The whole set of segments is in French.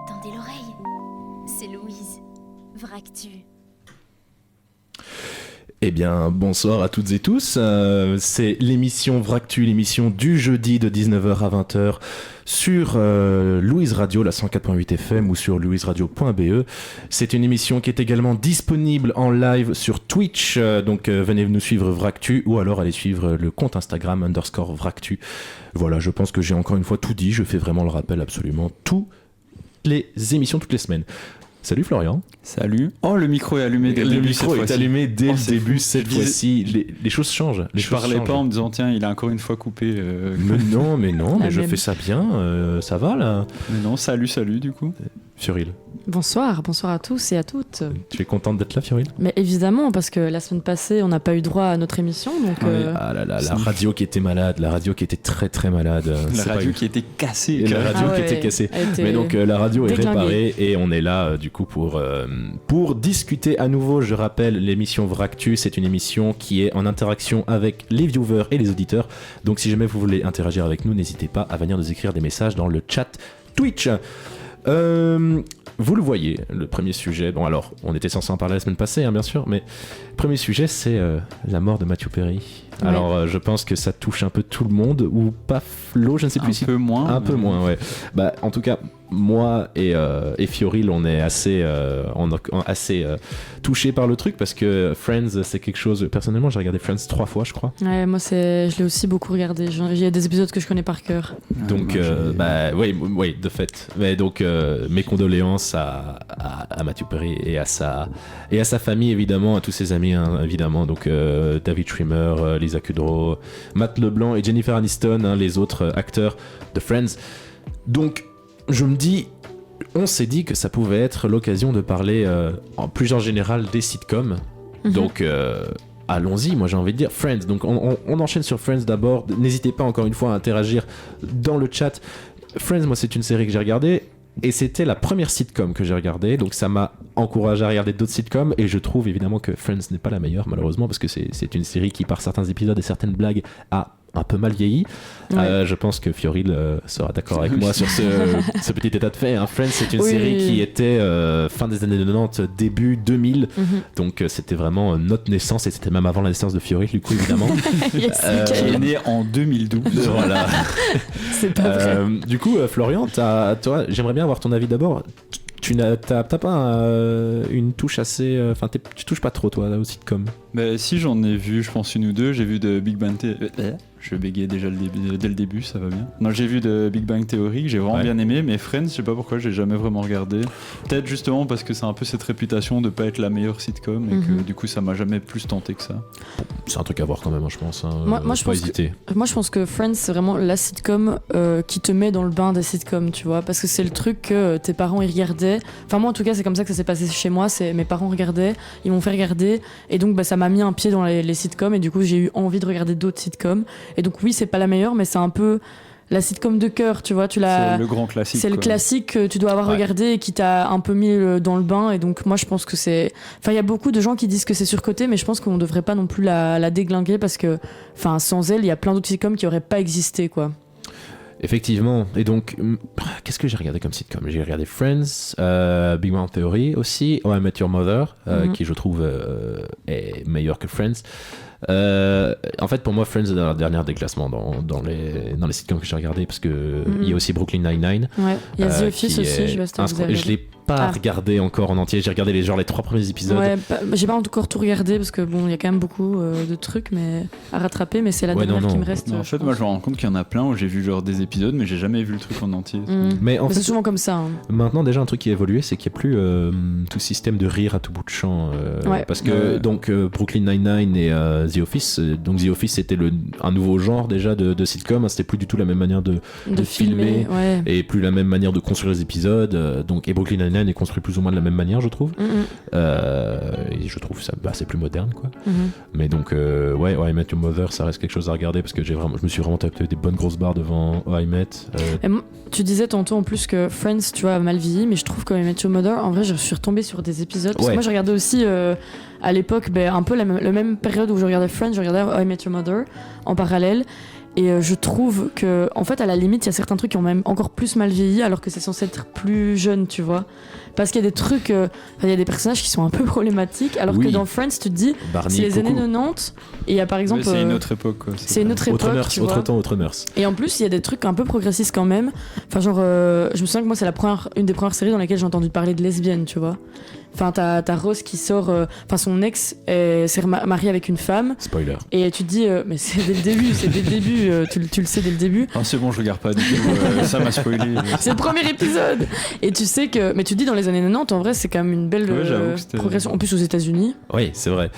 Tendez l'oreille, c'est Louise, Vractu. Eh bien, bonsoir à toutes et tous. C'est l'émission Vractu, l'émission du jeudi de 19h à 20h sur Louise Radio, la 104.8 FM ou sur louiseradio.be. C'est une émission qui est également disponible en live sur Twitch. Donc venez nous suivre Vractu ou alors allez suivre le compte Instagram _Vractu. Voilà, je pense que j'ai encore une fois tout dit. Je fais vraiment le rappel absolument toutes les émissions, toutes les semaines. Salut Florian. Salut. Oh, le micro est allumé dès le début. Le micro est allumé dès le début cette fois-ci. Les choses changent. Je parlais pas en me disant tiens, il a encore une fois coupé. Mais non, mais je fais ça bien. Ça va là. Mais non, salut du coup. Fioril. Bonsoir à tous et à toutes. Tu es contente d'être là, Fioril ? Mais évidemment, parce que la semaine passée, on n'a pas eu droit à notre émission. Donc, Ah là là, la radio qui était malade, la radio qui était très très malade. La radio qui était cassée. La radio qui était cassée. Mais donc la radio est réparée et on est là du coup pour discuter à nouveau. Je rappelle, l'émission Vractu, c'est une émission qui est en interaction avec les viewers et les auditeurs. Donc si jamais vous voulez interagir avec nous, n'hésitez pas à venir nous écrire des messages dans le chat Twitch. Vous le voyez, le premier sujet, bon alors, on était censé en parler la semaine passée, hein, bien sûr, mais le premier sujet, c'est la mort de Matthew Perry. Ouais. Alors, je pense que ça touche un peu tout le monde, ou pas Flo, je ne sais plus si... Un peu moins. Ouais. Bah, en tout cas, moi et Fioril, on est assez touchés par le truc, parce que Friends, c'est quelque chose... Personnellement, j'ai regardé Friends 3 fois, je crois. Ouais, moi, je l'ai aussi beaucoup regardé. Il y a des épisodes que je connais par cœur. Donc, oui, de fait. Mais donc, mes condoléances à Matthew Perry et à sa famille, évidemment, à tous ses amis, hein, évidemment. Donc, David Schwimmer, Lisa Kudrow, Matt LeBlanc et Jennifer Aniston, hein, les autres acteurs de Friends. Donc, on s'est dit que ça pouvait être l'occasion de parler en plus en général des sitcoms. Mm-hmm. Donc, allons-y, moi j'ai envie de dire Friends. Donc, on enchaîne sur Friends d'abord. N'hésitez pas encore une fois à interagir dans le chat. Friends, moi, c'est une série que j'ai regardée. Et c'était la première sitcom que j'ai regardée, donc ça m'a encouragé à regarder d'autres sitcoms, et je trouve évidemment que Friends n'est pas la meilleure, malheureusement, parce que c'est une série qui, par certains épisodes et certaines blagues, a un peu mal vieilli. Ouais. Je pense que Fioril sera d'accord avec moi sur ce petit état de fait. Hein. Friends, c'est une série qui était fin des années 90, début 2000, donc c'était vraiment notre naissance, et c'était même avant la naissance de Fioril, du coup, évidemment. Qui est né en 2012. Voilà. C'est pas vrai. Du coup, Florian, toi, j'aimerais bien avoir ton avis d'abord. T'as pas une touche assez... Enfin, tu touches pas trop, toi, au sitcom. Bah, si, j'en ai vu, je pense, une ou deux. J'ai vu de Big Bang Theory... Je bégayais déjà dès le début, ça va bien. Non, j'ai vu de Big Bang Theory, que j'ai vraiment bien aimé, mais Friends, je sais pas pourquoi, j'ai jamais vraiment regardé. Peut-être justement parce que c'est un peu cette réputation de pas être la meilleure sitcom, et que du coup, ça m'a jamais plus tenté que ça. C'est un truc à voir quand même, je pense. Hein. Moi, je pense que Friends, c'est vraiment la sitcom qui te met dans le bain des sitcoms, tu vois, parce que c'est le truc que tes parents ils regardaient. Enfin, moi, en tout cas, c'est comme ça que ça s'est passé chez moi. C'est mes parents regardaient, ils m'ont fait regarder, et donc ça m'a mis un pied dans les sitcoms, et du coup, j'ai eu envie de regarder d'autres sitcoms. Et donc oui, c'est pas la meilleure, mais c'est un peu la sitcom de cœur, tu vois. C'est le grand classique. C'est le classique que tu dois avoir regardé et qui t'a un peu mis dans le bain. Et donc moi, je pense que c'est... Enfin, il y a beaucoup de gens qui disent que c'est surcoté, mais je pense qu'on devrait pas non plus la déglinguer, parce que sans elle, il y a plein d'autres sitcoms qui auraient pas existé, quoi. Effectivement. Et donc, qu'est-ce que j'ai regardé comme sitcom ? J'ai regardé Friends, Big Bang Theory aussi, How I Met Your Mother, qui je trouve est meilleur que Friends. En fait, pour moi, Friends est dans la dernière des classements dans les sitcoms que j'ai regardé, parce que il y a aussi Brooklyn Nine-Nine. Ouais. Il y a The Office aussi, je l'ai pas regardé encore en entier. J'ai regardé les 3 premiers épisodes. Ouais, j'ai pas encore tout regardé, parce que bon, il y a quand même beaucoup de trucs à rattraper, mais c'est la dernière qui me reste. En fait, moi, je me rends compte qu'il y en a plein où j'ai vu genre des épisodes, mais j'ai jamais vu le truc en entier. Mais en fait, c'est souvent comme ça. Hein. Maintenant, déjà, un truc qui a évolué, c'est qu'il n'y a plus tout système de rire à tout bout de champ. Parce que donc Brooklyn Nine-Nine et The Office, donc The Office c'était un nouveau genre déjà de sitcom, hein, c'était plus du tout la même manière de filmer et plus la même manière de construire les épisodes. Donc, et Brooklyn Nine-Nine est construit plus ou moins de la même manière, je trouve. Et je trouve ça c'est plus moderne, quoi. Mais donc, How I Met Your Mother, ça reste quelque chose à regarder, parce que je me suis vraiment tapé des bonnes grosses barres devant How I Met. Tu disais tantôt en plus que Friends, tu vois, a mal vieilli, mais je trouve qu'How I Met Your Mother, en vrai, je suis retombée sur des épisodes. Parce que moi, je regardais aussi à l'époque, un peu la même période où je regardais Friends, je regardais How I Met Your Mother en parallèle. Et je trouve que, en fait, à la limite, il y a certains trucs qui ont même encore plus mal vieilli, alors que c'est censé être plus jeune, tu vois. Parce qu'il y a des trucs, il y a des personnages qui sont un peu problématiques, alors que dans Friends, tu te dis, Barney, c'est les Coco. années 90, et il y a par exemple. C'est une autre époque, quoi. C'est une autre Autre époque, mœurs, tu vois. autre temps, autre mœurs. Et en plus, il y a des trucs un peu progressistes quand même. Enfin, genre, je me souviens que moi, c'est une des premières séries dans lesquelles j'ai entendu parler de lesbiennes, tu vois. Enfin, t'as Rose qui sort. Enfin, son ex s'est marié avec une femme. Spoiler. Et tu te dis, mais c'est dès le début, tu le sais dès le début. Ah, c'est bon, je regarde pas du tout. Ça m'a spoilé. C'est le premier épisode. Et tu sais que. Mais tu te dis, dans les années 90, en vrai, c'est quand même une belle Ouais, j'avoue que c'était- progression. En plus, aux États-Unis. Oui, c'est vrai.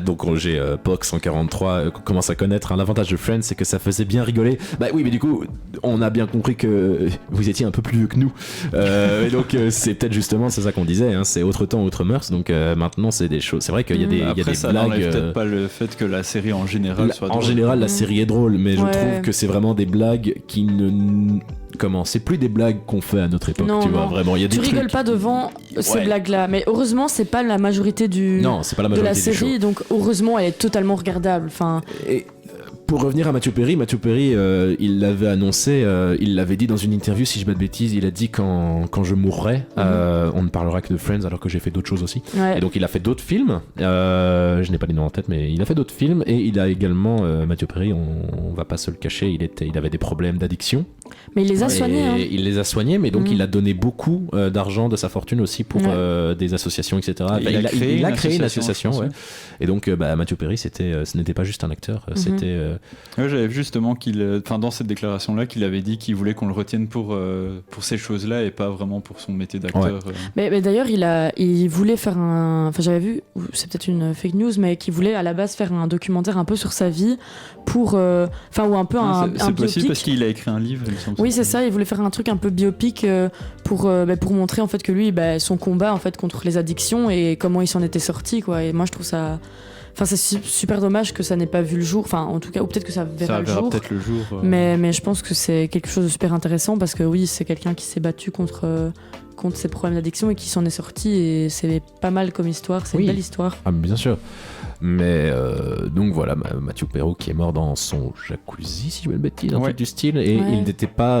Donc j'ai Pox en 43 commence à connaître. L'avantage de Friends, c'est que ça faisait bien rigoler. Bah oui, mais du coup, on a bien compris que vous étiez un peu plus vieux que nous. Et donc c'est peut-être justement, c'est ça qu'on disait, hein, c'est autre temps, autre mœurs. Donc maintenant, c'est des choses. C'est vrai qu'il y a des, il y a Après, des ça blagues. n'enlève peut-être pas le fait que la série en général soit En drôle. général, la série est drôle, mais je Ouais. trouve que c'est vraiment des blagues qui ne. Comment c'est plus des blagues qu'on fait à notre époque, Non, tu vois, non. vraiment. Il y a des Tu rigoles trucs. pas devant ces Ouais. blagues-là. Mais heureusement, c'est pas la majorité Non, c'est pas la de majorité la des série. shows. Donc, heureusement, elle est totalement regardable. Enfin, Et pour revenir à Matthew Perry, il l'avait annoncé, il l'avait dit dans une interview, si je dis pas de bêtises, il a dit quand je mourrai, on ne parlera que de Friends alors que j'ai fait d'autres choses aussi. ouais. Et donc il a fait d'autres films, je n'ai pas les noms en tête, mais il a fait d'autres films et il a également, Matthew Perry, on va pas se le cacher, il avait des problèmes d'addiction. Mais il les a Et soignés. Hein. il les a soignés, mais donc Mhm. il a donné beaucoup d'argent de sa fortune aussi pour Ouais. des associations, etc. Il a créé une une association, je pense, ouais. Et donc Matthew Perry, ce n'était pas juste un acteur, c'était... Ouais, j'avais vu justement dans cette déclaration-là, qu'il avait dit qu'il voulait qu'on le retienne pour ces choses-là et pas vraiment pour son métier d'acteur. Mais d'ailleurs, il voulait faire un. Enfin, j'avais vu, ou c'est peut-être une fake news, mais qu'il voulait à la base faire un documentaire un peu sur sa vie pour. Enfin, ou un peu un C'est possible biopic. parce qu'il a écrit un livre, il me semble. Oui, c'est ça. Il voulait faire un truc un peu biopic pour montrer en fait que lui, son combat en fait contre les addictions et comment il s'en était sorti, quoi. Et moi, je trouve ça. Enfin, c'est super dommage que ça n'ait pas vu le jour. Enfin, en tout cas, ou peut-être que ça verra Ça le verra jour. peut-être le jour. Mais je pense que c'est quelque chose de super intéressant parce que oui, c'est quelqu'un qui s'est battu contre ses problèmes d'addiction et qui s'en est sorti et c'est pas mal comme histoire, c'est Oui. une belle histoire. Ah, mais bien sûr. Mais donc voilà, Matthew Perry qui est mort dans son jacuzzi, si je ne dis pas de bêtises, un Ouais. truc du style. Et Ouais. il n'était pas.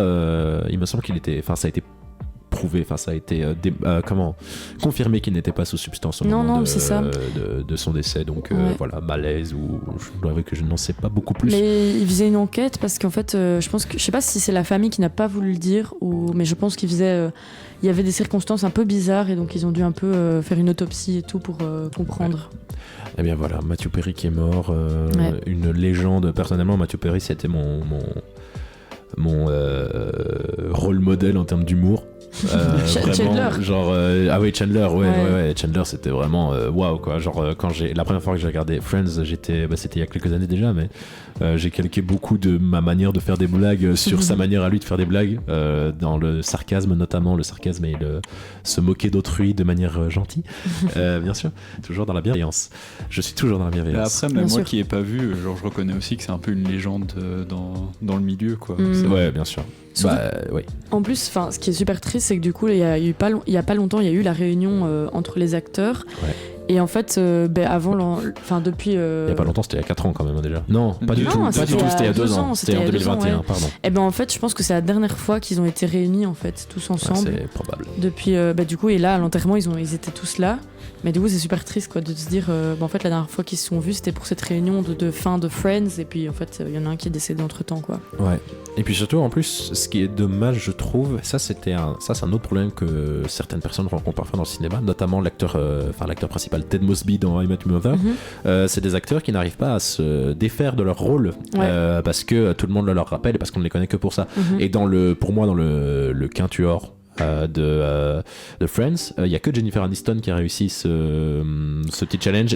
Il me semble qu'il était. Enfin, ça a été prouvé, enfin, ça a été confirmé qu'il n'était pas sous substance au Non, moment non, c'est ça. de son décès. Donc Ouais. voilà, malaise ou. Je dois avouer que je n'en sais pas beaucoup plus. Mais il faisait une enquête parce qu'en fait, je pense que je sais pas si c'est la famille qui n'a pas voulu le dire mais je pense qu'il faisait. Il y avait des circonstances un peu bizarres et donc ils ont dû un peu faire une autopsie et tout pour comprendre. Eh bien voilà, Matthew Perry qui est mort, Ouais. une légende. Personnellement, Matthew Perry, c'était mon rôle modèle en termes d'humour. Chandler. Genre ah oui, Chandler, Ouais. ouais, Chandler, c'était vraiment waouh quoi. Genre quand la première fois que j'ai regardé Friends, c'était il y a quelques années déjà, mais j'ai calqué beaucoup de ma manière de faire des blagues sur sa manière à lui de faire des blagues, dans le sarcasme notamment, le sarcasme et se moquer d'autrui de manière gentille, bien sûr, toujours dans la bienveillance. Je suis toujours dans la Mais bienveillance. après, même Bien moi sûr. qui ai pas vu, genre je reconnais aussi que c'est un peu une légende dans le milieu, quoi. Mm. C'est- Ouais, bien sûr. Surtout- Oui. En plus, ce qui est super triste, c'est que du coup, il y a pas longtemps, il y a eu la réunion entre les acteurs. Ouais. Et en fait, depuis. Il y a pas longtemps, c'était il y a 4 ans quand même hein, déjà. Non, pas du Non, tout. Pas c'était du tout, c'était il y a 2 ans. c'était C'était en il y a 2 ans, 2021, ouais. pardon. Et ben en fait, je pense que c'est la dernière fois qu'ils ont été réunis en fait, tous Ouais, ensemble. c'est probable. Depuis, du coup, et là, à l'enterrement, ils étaient tous là. Mais du coup, c'est super triste quoi, de se dire, en fait, la dernière fois qu'ils se sont vus, c'était pour cette réunion de fin de Friends. Et puis, en fait, il y en a un qui est décédé entre temps, quoi. Ouais. Et puis surtout, en plus, ce qui est dommage, je trouve, ça c'est un autre problème que certaines personnes rencontrent parfois dans le cinéma, notamment l'acteur principal Ted Mosby dans I Met Your Mother. C'est des acteurs qui n'arrivent pas à se défaire de leur rôle parce que tout le monde le leur rappelle et parce qu'on ne les connaît que pour ça. Mhm. Et pour moi, dans le quintuor de Friends, il n'y a que Jennifer Aniston qui a réussi ce petit challenge.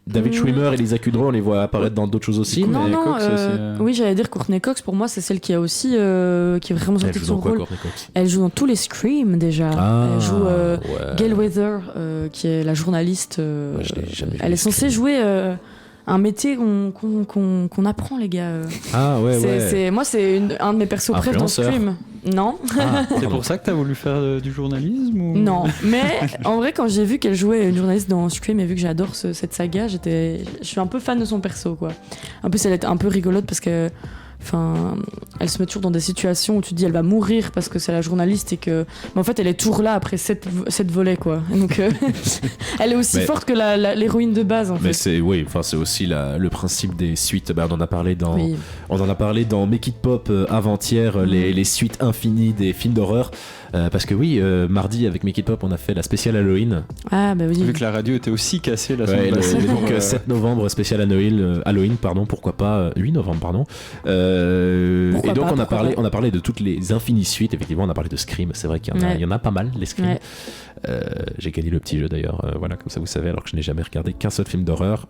David Schwimmer et Lisa Kudrow, on les voit apparaître dans d'autres choses aussi. Non, Courtney non, Cox aussi, oui, j'allais dire Courtney Cox, pour moi, c'est celle qui a aussi, qui est vraiment Elle sortie de joue dans son quoi, rôle. Courtney Cox Elle joue dans tous les Scream déjà. Elle joue ouais. Gail Weather, qui est la journaliste. Ouais, je l'ai jamais vu, elle est censée Scream. jouer un métier qu'on apprend, les gars. Ah ouais, ouais. Moi, c'est un de mes persos préférés dans Influenceur. Scream. Non. Ah, C'est pour ça que t'as voulu faire du journalisme ou... Non, mais en vrai, quand j'ai vu qu'elle jouait une journaliste dans Scream et vu que j'adore cette saga, je suis un peu fan de son perso, quoi. En plus, elle est un peu rigolote parce que enfin, elle se met toujours dans des situations où tu te dis elle va mourir parce que c'est la journaliste et que, mais en fait, elle est toujours là après 7 volets, quoi. Donc, elle est aussi forte que l'héroïne de base, en fait. Mais c'est aussi le principe des suites. Bah, on en a parlé dans Make It Pop avant-hier, les suites infinies des films d'horreur. Parce que mardi avec Make It Pop, on a fait la spéciale Halloween. Ah bah oui. Vu que la radio était aussi cassée la semaine passée. Donc 7 novembre spécial Halloween, pourquoi pas 8 novembre, pardon. Et donc on a parlé de toutes les infinies suites. Effectivement, on a parlé de Scream. C'est vrai qu'il y en a pas mal, les Scream. Ouais. J'ai gagné le petit jeu d'ailleurs, voilà, comme ça vous savez, alors que je n'ai jamais regardé qu'un seul film d'horreur.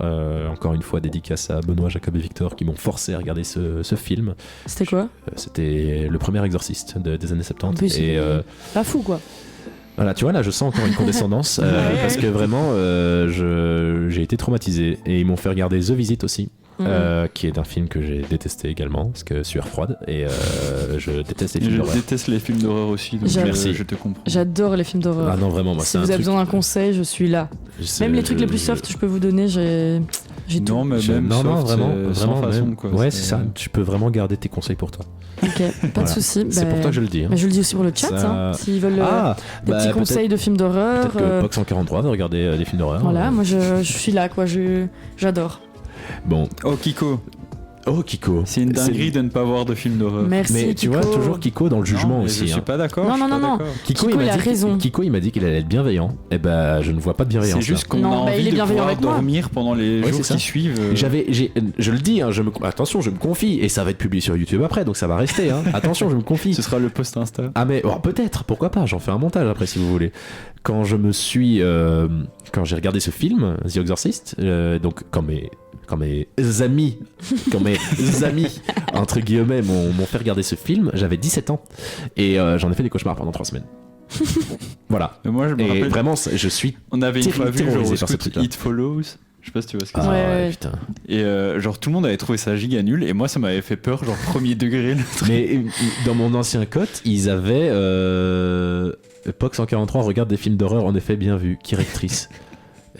Encore une fois, dédicace à Benoît, Jacob et Victor qui m'ont forcé à regarder ce film. C'était quoi ? C'était le premier Exorciste des années 70. Plus, et pas fou, quoi. Voilà, tu vois, là je sens encore une condescendance parce que vraiment j'ai été traumatisé et ils m'ont fait regarder The Visit aussi. Qui est un film que j'ai détesté également parce que sueur froide et je déteste les films d'horreur. Je déteste les films d'horreur aussi, donc merci. Je te comprends. J'adore les films d'horreur. Ah non, vraiment, moi, si vous avez besoin d'un conseil, je suis là. Même les trucs les plus soft, je peux vous donner, j'ai tout. Non, mais même soft, vraiment façon, même. quoi. Ouais, c'est ça. Tu peux vraiment garder tes conseils pour toi. Ok, pas de soucis. C'est pour toi que je le dis. Mais je le dis aussi pour le chat, s'ils veulent des petits conseils de films d'horreur. Peut-être que Pox 143 veut regarder des films d'horreur. Voilà, moi je suis là, quoi. J'adore. Bon. Oh, Kiko. Oh, Kiko. C'est une dinguerie de ne pas voir de films d'horreur. Merci, mais tu Kiko. vois, toujours Kiko dans le jugement aussi. Je suis pas d'accord. Non. Kiko il a raison. Kiko, il m'a dit qu'il allait être bienveillant. Eh ben, je ne vois pas de bienveillance. C'est juste qu'on a envie de pouvoir dormir pendant les jours qui suivent. Je le dis, hein, attention, je me confie. Et ça va être publié sur YouTube après, donc ça va rester. Hein. Attention, je me confie. Ce sera le post Insta. Ah, mais peut-être, pourquoi pas. J'en fais un montage après si vous voulez. Quand j'ai regardé ce film, The Exorcist, donc quand mes amis entre guillemets m'ont fait regarder ce film, j'avais 17 ans et j'en ai fait des cauchemars pendant 3 semaines. Voilà. Mais moi je me rappelle vraiment je suis on avait une fois vu terrorisé genre par ce truc-là. It Follows. Je sais pas si tu vois ce que c'est. Ouais, putain. Et genre tout le monde avait trouvé ça giga nul et moi ça m'avait fait peur, genre premier degré. Mais dans mon ancien cote, ils avaient Pox 143 regarde des films d'horreur en effet bien vus, qui rectrice.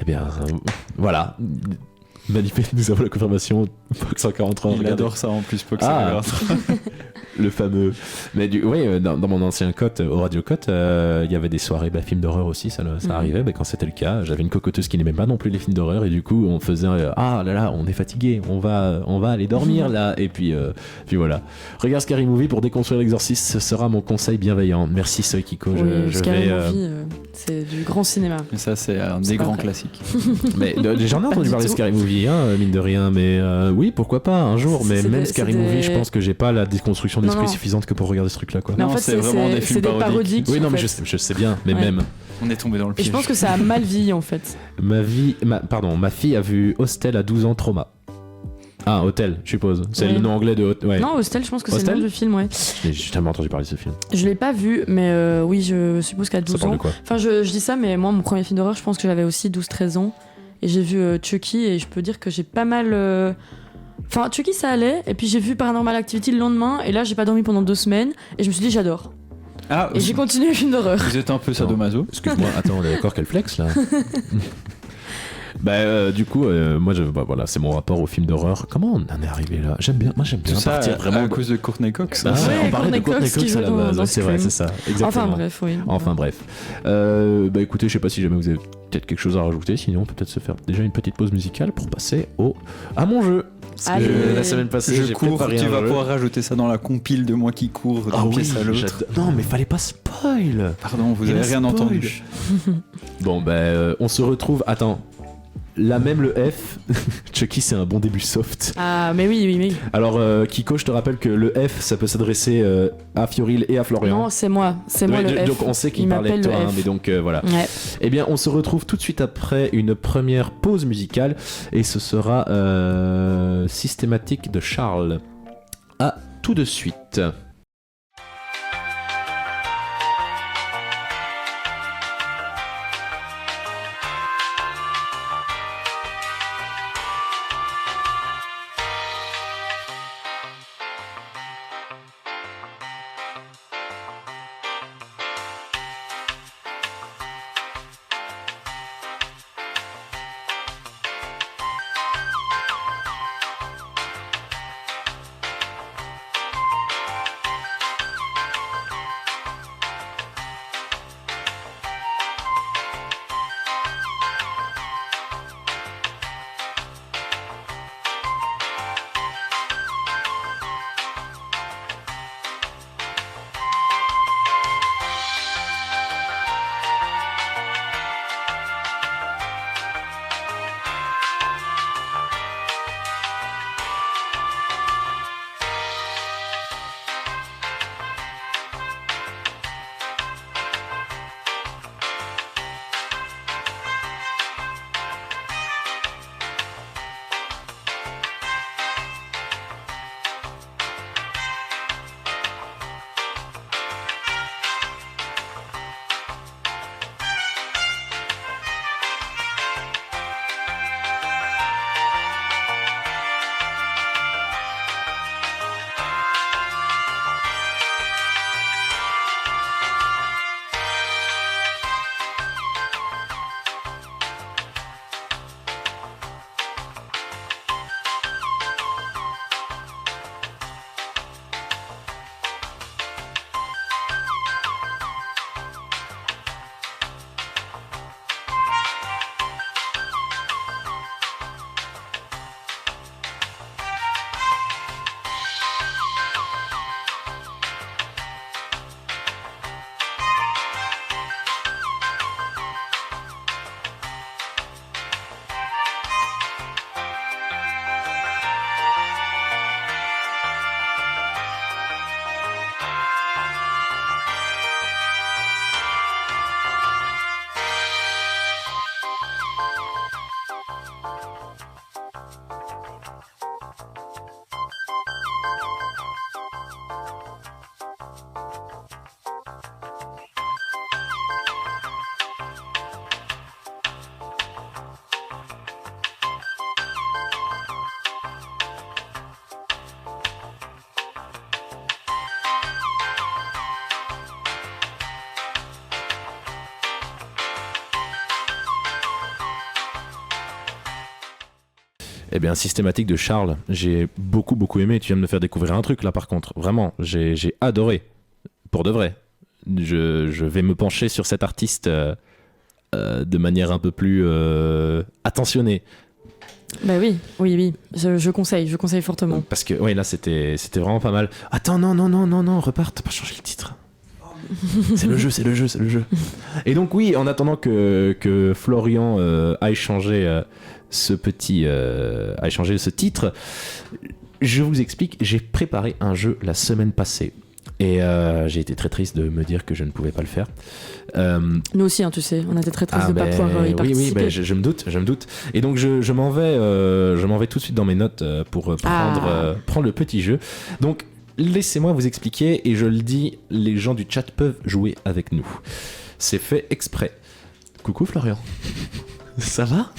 Eh bien voilà. Manifeste, nous avons la confirmation. Pox 143. Il adore ça en plus, Pox 143. Le fameux. Mais dans mon ancien cote, au Radio Cote, il y avait des soirées films d'horreur aussi, ça arrivait. Mais quand c'était le cas, j'avais une cocoteuse qui n'aimait pas non plus les films d'horreur et du coup on faisait ah là là, on est fatigué, on va aller dormir là. Et puis voilà. Regarde Scary Movie pour déconstruire l'exorciste, ce sera mon conseil bienveillant. Merci Soy Kiko. Scary Movie, c'est du grand cinéma. Mais ça c'est un des grands classiques. Mais j'en ai entendu parler de Scary Movie, mine de rien. Mais oui, pourquoi pas un jour. Mais même Scary Movie, je pense que j'ai pas la déconstruction d'esprit suffisante que pour regarder ce truc-là, quoi. Mais en fait, c'est vraiment des films parodiques. Oui, non, mais je sais bien, mais même. On est tombé dans le piège. Et je pense que ça a mal vieilli en fait. Ma fille a vu Hostel à 12 ans, Trauma. Ah, Hôtel, je suppose. C'est le nom anglais de Hôtel. Ouais. Non, Hostel, je pense que c'est le nom du film, ouais. J'ai jamais entendu parler de ce film. Je l'ai pas vu, mais oui, je suppose qu'à 12 ans. Ça parle de quoi ? Enfin, je dis ça, mais moi, mon premier film d'horreur, je pense que j'avais aussi 12-13 ans. Et j'ai vu Chucky, et je peux dire que j'ai pas mal. Enfin, Chucky, ça allait, et puis j'ai vu Paranormal Activity le lendemain, et là, j'ai pas dormi pendant 2 semaines, et je me suis dit, j'adore. Ah, et j'ai continué le film d'horreur. Vous êtes un peu sadomaso ? Excuse-moi, attends, on est d'accord, quel flex là ? Du coup, moi, voilà, c'est mon rapport au film d'horreur. Comment on en est arrivé là ? J'aime bien tout ça partir vraiment à cause de Courtney Cox. Ah, ouais, on parlait de Courtney Cox à la base, c'est vrai, c'est ça, exactement. Enfin bref. Écoutez, je sais pas si jamais vous avez peut-être quelque chose à rajouter, sinon peut-être se faire déjà une petite pause musicale pour passer à mon jeu. Parce que la semaine passée, j'ai cours, préparé tu vas jeu. pouvoir rajouter ça dans la compile de moi qui cours d'une pièce à l'autre. Non, mais fallait pas spoil. Pardon, vous avez rien entendu. Bon, on se retrouve. Attends. Là même le F, Chucky c'est un bon début soft. Ah mais oui. Alors Kiko, je te rappelle que le F ça peut s'adresser à Fioril et à Florian. Non, c'est moi le F. Donc on sait qu'il parlait de toi, mais donc voilà. Ouais. Eh bien on se retrouve tout de suite après une première pause musicale et ce sera Systématique de Charles. À tout de suite. Eh bien, Systématique de Charles, j'ai beaucoup aimé. Tu viens de me faire découvrir un truc là par contre. Vraiment, j'ai adoré. Pour de vrai. Je vais me pencher sur cet artiste de manière un peu plus attentionnée. Bah oui, je conseille fortement. Parce que, ouais, là c'était vraiment pas mal. Attends, non, repars, t'as pas changé le titre. C'est le jeu. Et donc, oui, en attendant que Florian aille changer ce titre, je vous explique, j'ai préparé un jeu la semaine passée. Et j'ai été très triste de me dire que je ne pouvais pas le faire. Nous aussi, hein, tu sais, on était très tristes de ne pas pouvoir y participer. Oui, je me doute. Et donc je m'en vais tout de suite dans mes notes pour prendre le petit jeu. Donc laissez-moi vous expliquer, et je le dis, les gens du chat peuvent jouer avec nous. C'est fait exprès. Coucou Florian. Ça va ?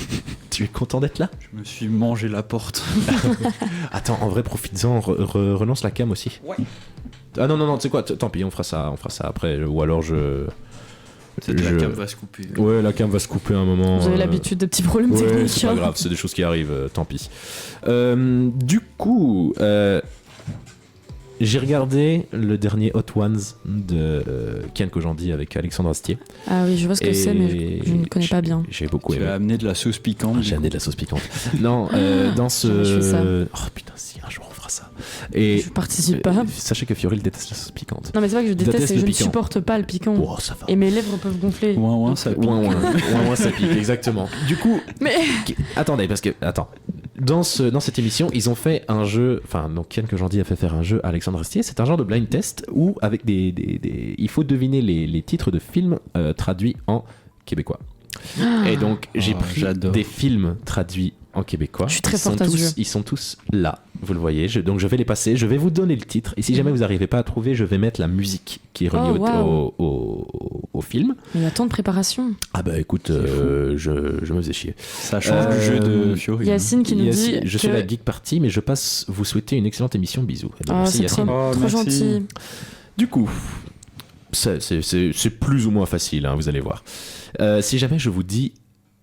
Tu es content d'être là ? Je me suis mangé la porte. Attends, en vrai, profites-en, relance la cam aussi. Ouais. Ah non, tu sais quoi, tant pis, on fera ça après, ou alors la cam va se couper. Ouais, la cam va se couper un moment. Vous avez l'habitude de petits problèmes techniques. C'est pas grave, c'est des choses qui arrivent, tant pis. Du coup, j'ai regardé le dernier Hot Ones de Ken Kojandi avec Alexandre Astier. Ah oui, je vois ce que c'est, mais je ne connais pas bien. J'ai beaucoup aimé. Tu as amené de la sauce piquante. J'ai amené de la sauce piquante. Non, dans ce... Oh putain, si, un jour on fera ça. Et je participe pas. Sachez que Fioril déteste la sauce piquante. Non mais c'est pas que je déteste, c'est que je ne supporte pas le piquant. Oh, ça va. Et mes lèvres peuvent gonfler. Ouin, ça pique. Ouin, ça pique, exactement. Du coup, mais... attendez, parce que... Attends. Dans cette émission, ils ont fait un jeu... Enfin, donc Ken Kojandi a fait faire un jeu à Alexandre Astier. C'est un genre de blind test où, avec il faut deviner les titres de films traduits en québécois. Et donc, j'ai pris des films traduits en québécois. Je suis très forte à ce jeu. Ils sont tous là, vous le voyez. Donc je vais les passer, je vais vous donner le titre. Et si jamais vous n'arrivez pas à trouver, je vais mettre la musique qui est reliée au film. Mais il y a tant de préparation. Ah bah écoute, je me faisais chier. Ça change du jeu de Fiori. Yacine qui nous dit... Je suis la Geek Party, mais je passe vous souhaiter une excellente émission. Bisous. Oh, merci Yacine. Trop gentil. Du coup, c'est plus ou moins facile, hein, vous allez voir. Si jamais je vous dis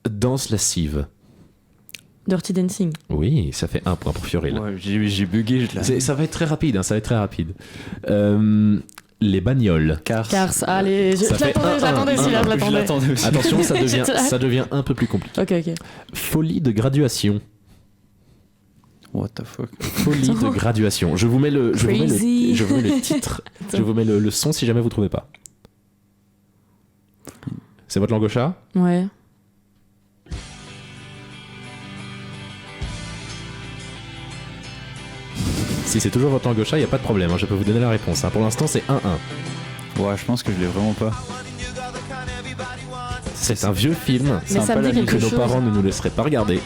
danse lascive. Dirty Dancing. Oui, ça fait 1 point pour Fioril. Ouais, j'ai bugué. Ça va être très rapide, hein, ça va être très rapide. Les bagnoles. Cars. Allez, je l'attendais. Attention, ça devient un peu plus compliqué. Ok. Folie de graduation. What the fuck. Folie de graduation. Je vous mets le titre. Je vous mets le son si jamais vous trouvez pas. C'est votre langue au chat ? Ouais. Si c'est toujours votre langue au chat, il n'y a pas de problème, hein, je peux vous donner la réponse. Hein. Pour l'instant, c'est 1-1. Ouais, je pense que je l'ai vraiment pas. C'est un vieux film. Mais ça me dit quelque chose. Nos parents ne nous laisseraient pas regarder.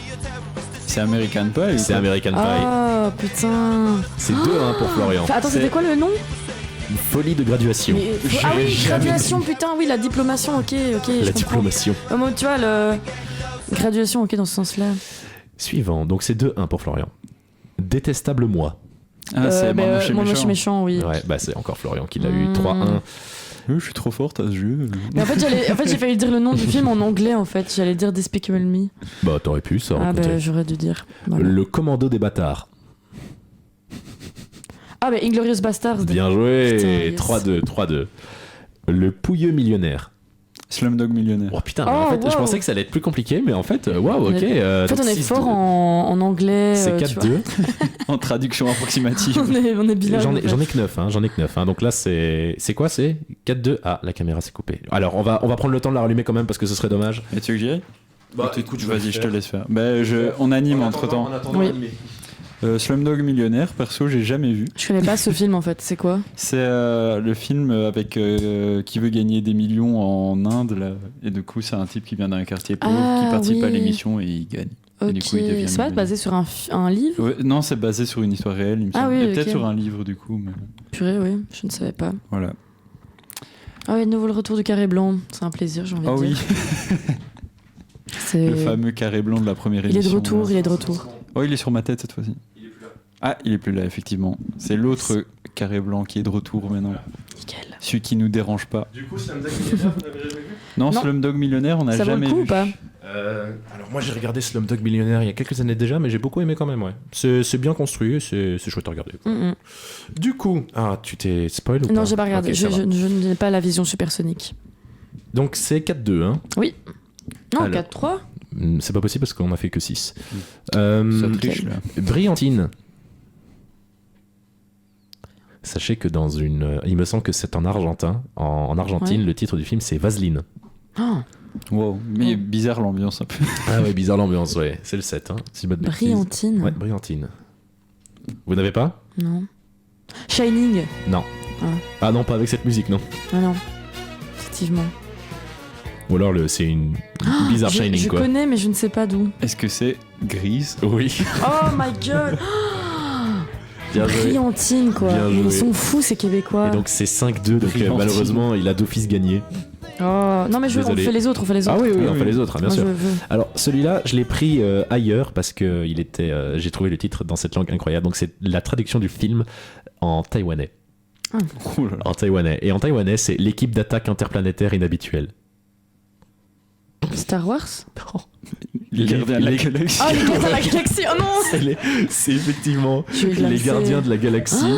C'est American Pie. C'est American Pie. Oh putain. C'est 2-1 pour Florian. Attends, c'était quoi le nom ? Folie de graduation. Ah oui, graduation, putain, oui, la diplomation, ok. La diplomation. Tu vois, graduation, ok, dans ce sens-là. Suivant, donc c'est 2-1 pour Florian. Détestable moi. Ah, c'est Mon moche méchant, oui. Ouais, bah c'est encore Florian qui l'a eu. 3-1. Je suis trop forte à ce jeu. Mais en fait, j'ai failli dire le nom du film en anglais, en fait. J'allais dire Despicable Me. Bah, t'aurais pu, ça aurait compté. Bah, j'aurais dû dire. Voilà. Le commando des bâtards. Ah, bah, Inglourious Basterds. Bien joué. Putain, yes. 3-2. Le pouilleux millionnaire. Slumdog Millionnaire. Oh putain, en fait, je pensais que ça allait être plus compliqué, mais en fait, waouh, ok. En fait, on est fort en anglais. C'est 4-2. En traduction approximative. on est bilingue. J'en ai que 9, hein. Donc là, c'est quoi, c'est 4-2. Ah, la caméra s'est coupée. Alors, on va prendre le temps de la rallumer quand même parce que ce serait dommage. Et tu veux que j'y aille ? Bah, écoute, vas-y, je te laisse faire. Bah, on anime entre temps. Oui. Slumdog Millionnaire, perso, j'ai jamais vu. Je connais pas ce film en fait, c'est quoi ? C'est le film avec qui veut gagner des millions en Inde, là. Et du coup, c'est un type qui vient d'un quartier pauvre, qui participe à l'émission et il gagne. Ok, et du coup, il devient c'est pas basé sur un livre ? Ouais, non, c'est basé sur une histoire réelle, il me semble. Oui, et peut-être sur un livre, du coup. Mais... Purée, oui, je ne savais pas. Voilà. Ah oui, de nouveau le retour du carré blanc, c'est un plaisir, j'ai envie de dire. Ah oui, le fameux carré blanc de la première émission. Il est de retour. Oh, il est sur ma tête cette fois-ci. Ah, il est plus là, effectivement. C'est l'autre carré blanc qui est de retour maintenant. Nickel. Celui qui nous dérange pas. Du coup, Slumdog Millionnaire, vous n'avez jamais vu ? Non, Slumdog Millionnaire, on n'a jamais vu. Ça vaut le coup ou pas ? Alors moi j'ai regardé Slumdog Millionnaire il y a quelques années déjà, mais j'ai beaucoup aimé quand même, ouais. C'est bien construit, c'est chouette à regarder. Quoi. Du coup, tu t'es spoil ou pas? Non, j'ai pas regardé. Ok, ça va. Je n'ai pas la vision supersonique. Donc c'est 4-2, hein. Oui. Non, Alors. 4-3. C'est pas possible parce qu'on a fait que 6. Ça triche, là. Brillantine. Sachez que dans une... Il me semble que c'est en argentin. En Argentine, Ouais. le titre du film, c'est Vaseline. Oh, Wow, mais bizarre l'ambiance un peu. Ah ouais, bizarre l'ambiance, ouais. C'est le 7, hein. Si je me bêtise. Brillantine. Ouais, Brillantine. Vous n'avez pas? Non. Shining. Non. Ah non, pas avec cette musique, non. Ah non. Effectivement. Ou alors c'est une bizarre Shining, je quoi. connais, mais je ne sais pas d'où. Est-ce que c'est Grise? Oui. Oh my god. Bien joué. Brillantine, quoi. Bien Mais joué. ils sont fous, ces Québécois. Et donc c'est 5-2, donc Brillantine. malheureusement, il a d'office gagné. Oh, non, mais on Désolé. fait les autres, on fait les autres. Ah oui, oui, on oui. fait les autres, hein, bien Moi, sûr. je veux. Alors celui-là, je l'ai pris ailleurs parce que il était, j'ai trouvé le titre dans cette langue incroyable. Donc c'est la traduction du film en taïwanais. Oh là là. En taïwanais. Et en taïwanais, c'est l'équipe d'attaque interplanétaire inhabituelle. Star Wars. Les gardiens de la galaxie. Ah, les gardiens de la galaxie. Oh non. C'est effectivement Je vais les glacer. gardiens de la galaxie.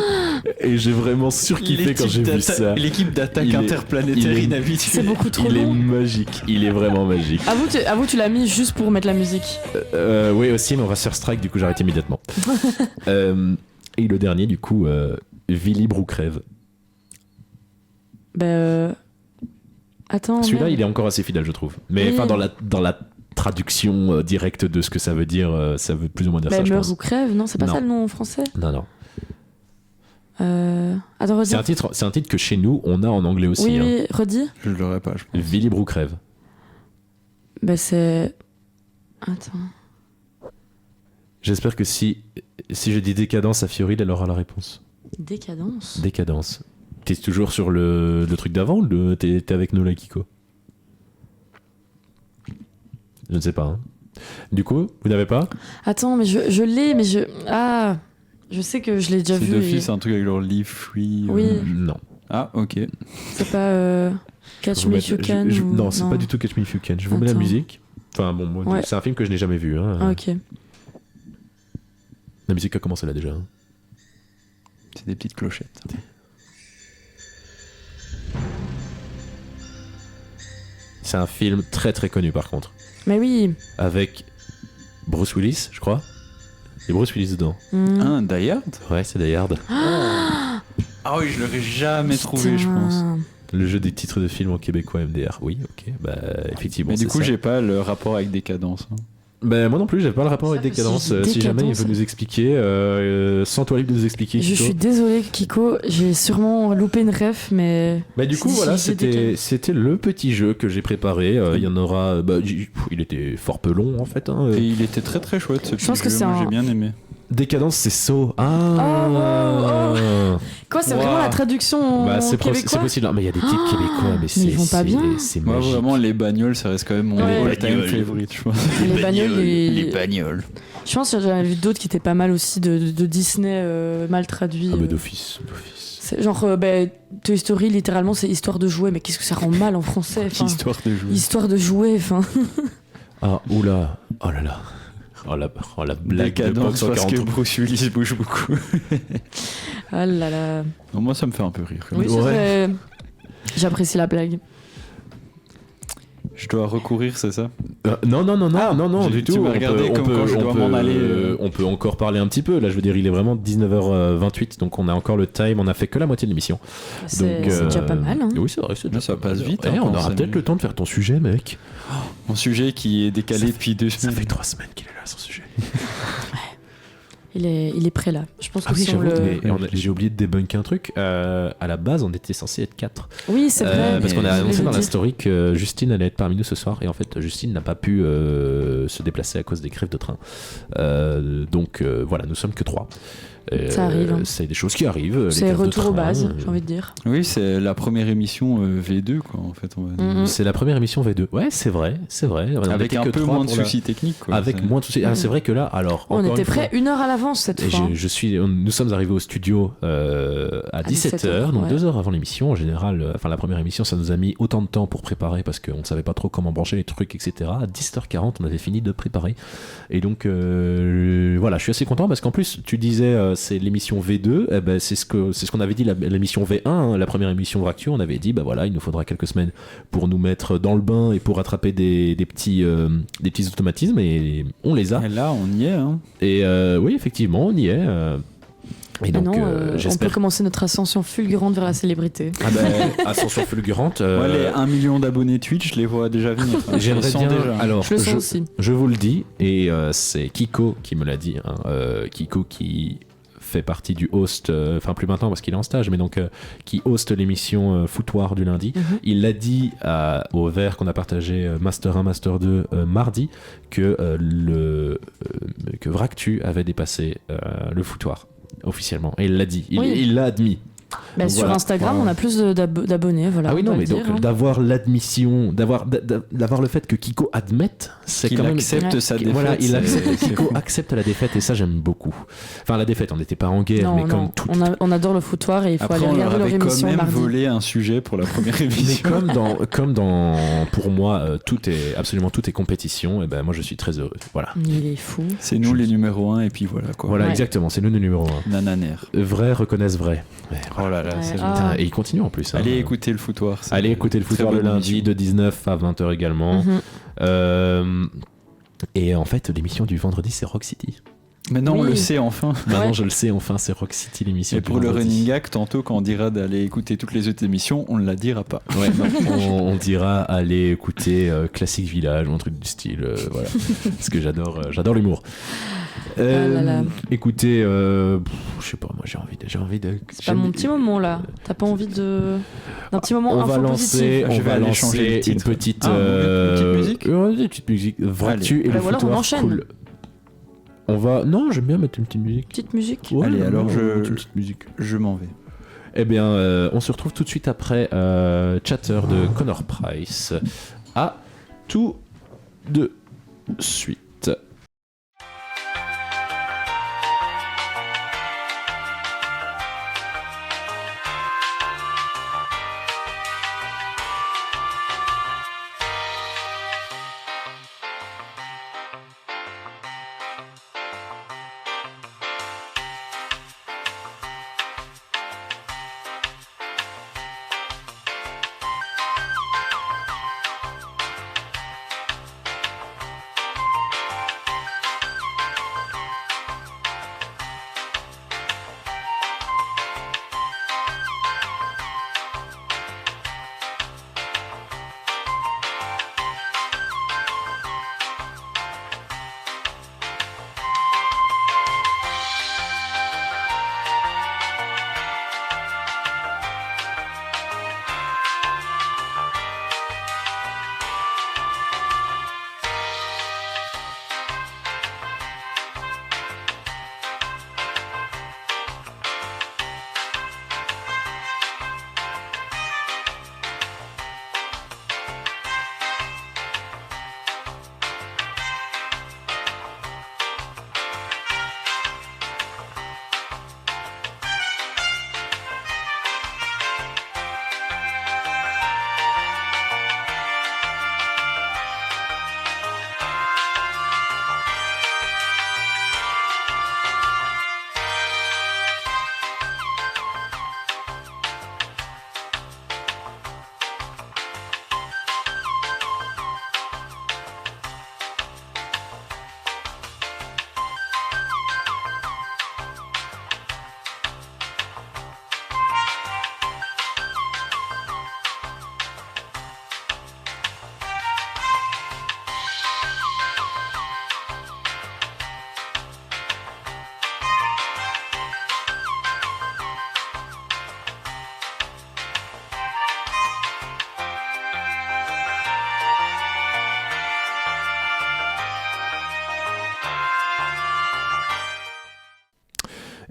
Et j'ai vraiment surkiffé quand j'ai vu ça. L'équipe d'attaque Il est- interplanétaire il est- inhabituelle. C'est beaucoup trop Il est long. magique. Il est vraiment magique. Avoue, tu l'as mis juste pour mettre la musique. Oui aussi, mais on va se faire strike, du coup j'arrête immédiatement. Et le dernier, du coup, Vie libre ou crève. Attends. Celui-là, merde. il est encore assez fidèle, je trouve. Mais Oui. enfin, dans la traduction directe de ce que ça veut dire, ça veut plus ou moins dire Bah, ça, je meurt pense. ou crève, non, c'est pas Non. ça le nom en français. Non, non. Attends, redis. C'est un titre que chez nous, on a en anglais aussi. Oui, hein. oui, redis. Je l'aurais pas, je pense. Vie libre ou crève. Bah, c'est. Attends. J'espère que si je dis décadence à Fioril, elle aura la réponse. Décadence. Décadence. T'es toujours sur le truc d'avant ou t'es avec nous là, Kiko? Je ne sais pas. Hein. Du coup, vous n'avez pas? Attends, mais je l'ai, mais je. Ah. Je sais que je l'ai déjà C'est vu. d'office et- un truc avec leur Live Free. Oui. Non. Ah, ok. C'est pas. Catch Je vous Me mets- If You Can. je- ou- non, c'est pas du tout Catch Me If You Can. Je vous mets la Attends. musique. Enfin bon, moi, Ouais. c'est un film que je n'ai jamais vu. Hein. Ah, ok. La musique a commencé là déjà. Hein. C'est des petites clochettes. C'est un film très très connu par contre. Mais oui. Avec Bruce Willis, je crois. Il y a Bruce Willis dedans. Un Die Hard? Ouais, c'est Die Hard. Ah oui, je l'aurais jamais trouvé, je pense. Putain. Le jeu des titres de films en québécois MDR. Oui, ok. Bah, effectivement. Mais du c'est coup, ça. j'ai pas le rapport avec Décadence. hein. Ben, moi non plus, j'ai pas le rapport Ça avec aussi, Décadence. Décadence. Si jamais il veut nous expliquer, sans toi libre de nous expliquer. Je Kiko. suis désolée, Kiko. J'ai sûrement loupé une ref, mais. Bah, du coup, Si, voilà, si, j'ai Décadence. c'était le petit jeu que j'ai préparé. Il y en aura. Bah, il était fort peu long en fait. Hein. Et il était très très chouette ce petit pense que jeu. c'est Moi, un- j'ai bien aimé. Décadence, c'est So. Ah Quoi, c'est Wow. vraiment la traduction Bah, c'est québécois possible. Non, mais il y a des titres Ah, québécois, mais c'est. ils vont pas bien. C'est Moi, magique. vraiment, les bagnoles, ça reste quand même mon Ouais. all-time Bagnoles. favorite, je pense. Les bagnoles, les- bagnoles. Je pense que j'en ai vu d'autres qui étaient pas mal aussi de Disney mal traduits. Ah, bah, d'office. D'office. C'est genre Toy Story, littéralement, c'est histoire de jouer, mais qu'est-ce que ça rend mal en français enfin, Histoire de jouer. Histoire de jouer, enfin. Ah, oula. Oh là là. Oh la blague de Décadence Box parce que 143. Bruce Willis bouge beaucoup. Ah là là. Non, moi, ça me fait un peu rire. quand Oui, même. c'est Ouais. vrai. J'apprécie la blague. Je dois recourir, c'est ça? Non, Ah, non, du tu tout. m'as regardé comme quand je dois m'en aller, On peut encore parler un petit peu. Là, je veux dire, il est vraiment 19h28, donc on a encore le time. On a fait que la moitié de l'émission. C'est Donc, déjà pas mal. Hein. Oui, c'est vrai. C'est Là, ça passe vite, hein, on quand aura ça peut-être met- le temps de faire ton sujet, mec. Mon sujet qui est décalé depuis 2 Ça semaines. fait 3 semaines qu'il est là, son sujet. Il est prêt là. Je pense que Ah oui, si on j'avoue, le. mais j'ai oublié de débunker un truc. À la base, on était censé être 4. Oui, c'est vrai. Parce qu'on a je annoncé l'ai dans la dit. story que Justine allait être parmi nous ce soir. Et en fait, Justine n'a pas pu se déplacer à cause des grèves de train. Donc voilà, nous sommes que 3. Ça arrive, hein. C'est des choses qui arrivent. les C'est grèves de retour aux train, bases, j'ai envie de dire. Oui, c'est la première émission V2, quoi, en fait. On va dire. Mhm. C'est la première émission V2. Ouais, c'est vrai. On Avec était un que peu 3 moins de pour la- soucis techniques. Quoi, Avec c'est- moins de soucis. Ah, c'est vrai que là, alors. On encore était une fois, prêt 1 heure à l'avance cette et fois. nous sommes arrivés au studio à 17h, donc ouais. 2 heures avant l'émission. En général, la première émission, ça nous a mis autant de temps pour préparer parce qu'on ne savait pas trop comment brancher les trucs, etc. À 10h40, on avait fini de préparer. Et donc, voilà, je suis assez content parce qu'en plus, tu disais, c'est l'émission V2, eh ben, c'est ce qu'on avait dit, l'émission V1, hein, la première émission Vractu, on avait dit, bah voilà, il nous faudra quelques semaines pour nous mettre dans le bain et pour attraper des petits automatismes, et on les a. Et là, on y est. Hein. Et oui, effectivement, on y est. Et donc, Maintenant, on peut j'espère. commencer notre ascension fulgurante vers la célébrité. Ah ben, ascension fulgurante. Ouais, les 1 million d'abonnés Twitch, je les vois déjà venir. J'aimerais Ils sont bien. déjà. Alors, Je le sens aussi. je vous le dis, et c'est Kiko qui me l'a dit. Hein, Kiko qui fait partie du host, enfin plus maintenant parce qu'il est en stage, mais donc qui host l'émission Foutoir du lundi. Mhm. Il l'a dit au verre qu'on a partagé Master 1, Master 2 mardi que que Vractu avait dépassé le Foutoir officiellement. Et il l'a dit, Oui. il l'a admis. Bah, Donc sur voilà. Instagram, on a plus d'abonnés. Voilà, Ah oui, on non, doit mais le donc dire, hein. d'avoir l'admission, d'avoir le fait que Kiko admette, c'est Qu'il quand même. accepte Ouais. sa défaite. Voilà, c'est- Kiko accepte la défaite et ça j'aime beaucoup. Enfin la défaite, on n'était pas en guerre, Non, mais non, comme tout. on adore le foutoir et il faut Après, aller on leur regarder leur avait quand émission même mardi. volé un sujet pour la première Mais émission. pour moi, absolument tout est compétition. Et ben moi je suis très heureux. Voilà, Il est fou. C'est nous les numéros 1 et puis voilà quoi. voilà Ouais. exactement. C'est nous le numéro 1. Nananer. Vrai reconnaissent vrai. Ouais, Oh là là, Ouais, c'est ah. putain, et il continue en plus. hein. Allez écouter le foutoir. c'est Allez écouter le une très foutoir le bonne lundi émission. de 19 à 20h également. Mhm. Et en fait l'émission du vendredi c'est Rock City. Maintenant on Oui. le sait enfin. Maintenant Ouais. je le sais enfin, c'est Rock City l'émission. Et du pour le vendredi. running gag, tantôt quand on dira d'aller écouter toutes les autres émissions, on ne la dira pas. Ouais, on dira aller écouter Classique Village ou un truc du style, voilà. Parce que j'adore l'humour. Ah là là. Écoutez, je sais pas, moi j'ai envie de. C'est pas mon petit moment là. T'as pas envie d'un petit moment On va info lancer, positive Je on vais va aller changer lancer le une titre. petite, Ah, une petite musique une petite musique. Vractu et Bah le voilà, on foutoir enchaîne. cool. On va, non, j'aime bien mettre une petite musique. Petite musique. Ouais, Allez, non, alors non, je- une petite musique. Je m'en vais. Eh bien, on se retrouve tout de suite après Chatter de Connor Price. À tout de suite.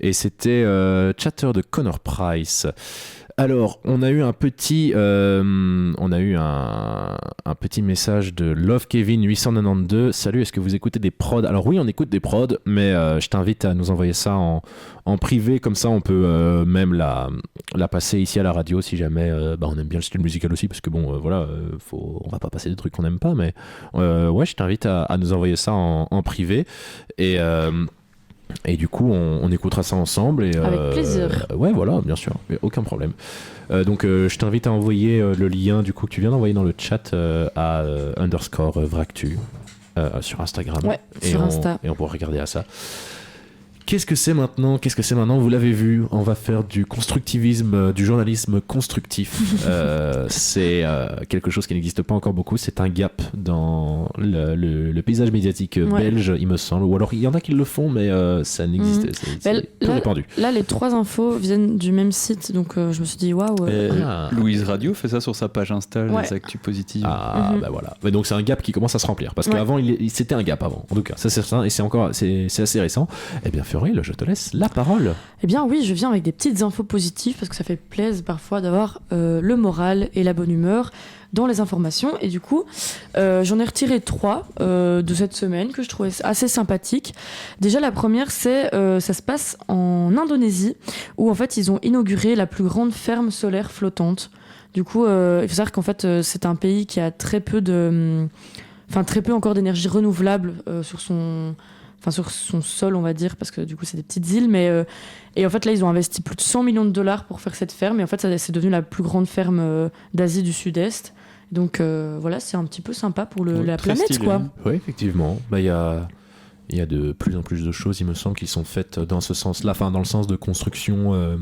et c'était Chatter de Connor Price. Alors, on a eu un petit message de Love Kevin 892. Salut, est-ce que vous écoutez des prods? Alors oui, on écoute des prods, mais je t'invite à nous envoyer ça en privé, comme ça on peut même la passer ici à la radio si jamais on aime bien le style musical aussi, parce que bon, on va pas passer des trucs qu'on aime pas, mais ouais, je t'invite à nous envoyer ça en privé et du coup, on écoutera ça ensemble. Et, avec plaisir. Ouais, voilà, bien sûr, aucun problème. Donc, je t'invite à envoyer le lien du coup que tu viens d'envoyer dans le chat à _Vractu sur Instagram. Ouais, sur Insta. Et on pourra regarder à ça. Qu'est-ce que c'est maintenant? Vous l'avez vu, on va faire du constructivisme, du journalisme constructif. C'est quelque chose qui n'existe pas encore beaucoup. C'est un gap dans le paysage médiatique belge, il me semble. Ou alors il y en a qui le font, mais ça n'existe. C'est peu répandu. Là, les 3 infos viennent du même site, donc je me suis dit waouh. Louise Radio fait ça sur sa page Insta, les actus positives. Bah voilà. Mais donc c'est un gap qui commence à se remplir. Parce qu'avant, c'était un gap avant. En tout cas, ça c'est certain, et c'est assez récent. Eh bien, Furil, je te laisse la parole. Eh bien oui, je viens avec des petites infos positives parce que ça fait plaisir parfois d'avoir le moral et la bonne humeur dans les informations. Et du coup, j'en ai retiré 3 de cette semaine que je trouvais assez sympathiques. Déjà, la première, c'est ça se passe en Indonésie où en fait ils ont inauguré la plus grande ferme solaire flottante. Du coup, il faut savoir qu'en fait c'est un pays qui a très peu encore d'énergie renouvelable sur son sol, on va dire, parce que du coup c'est des petites îles, mais et en fait là ils ont investi plus de 100 millions de dollars pour faire cette ferme, et en fait c'est devenu la plus grande ferme d'Asie du Sud-Est. Donc voilà, c'est un petit peu sympa pour la planète, stylé, quoi. hein. Oui, effectivement. Il y a de plus en plus de choses, il me semble, qui sont faites dans ce sens-là, enfin dans le sens de construction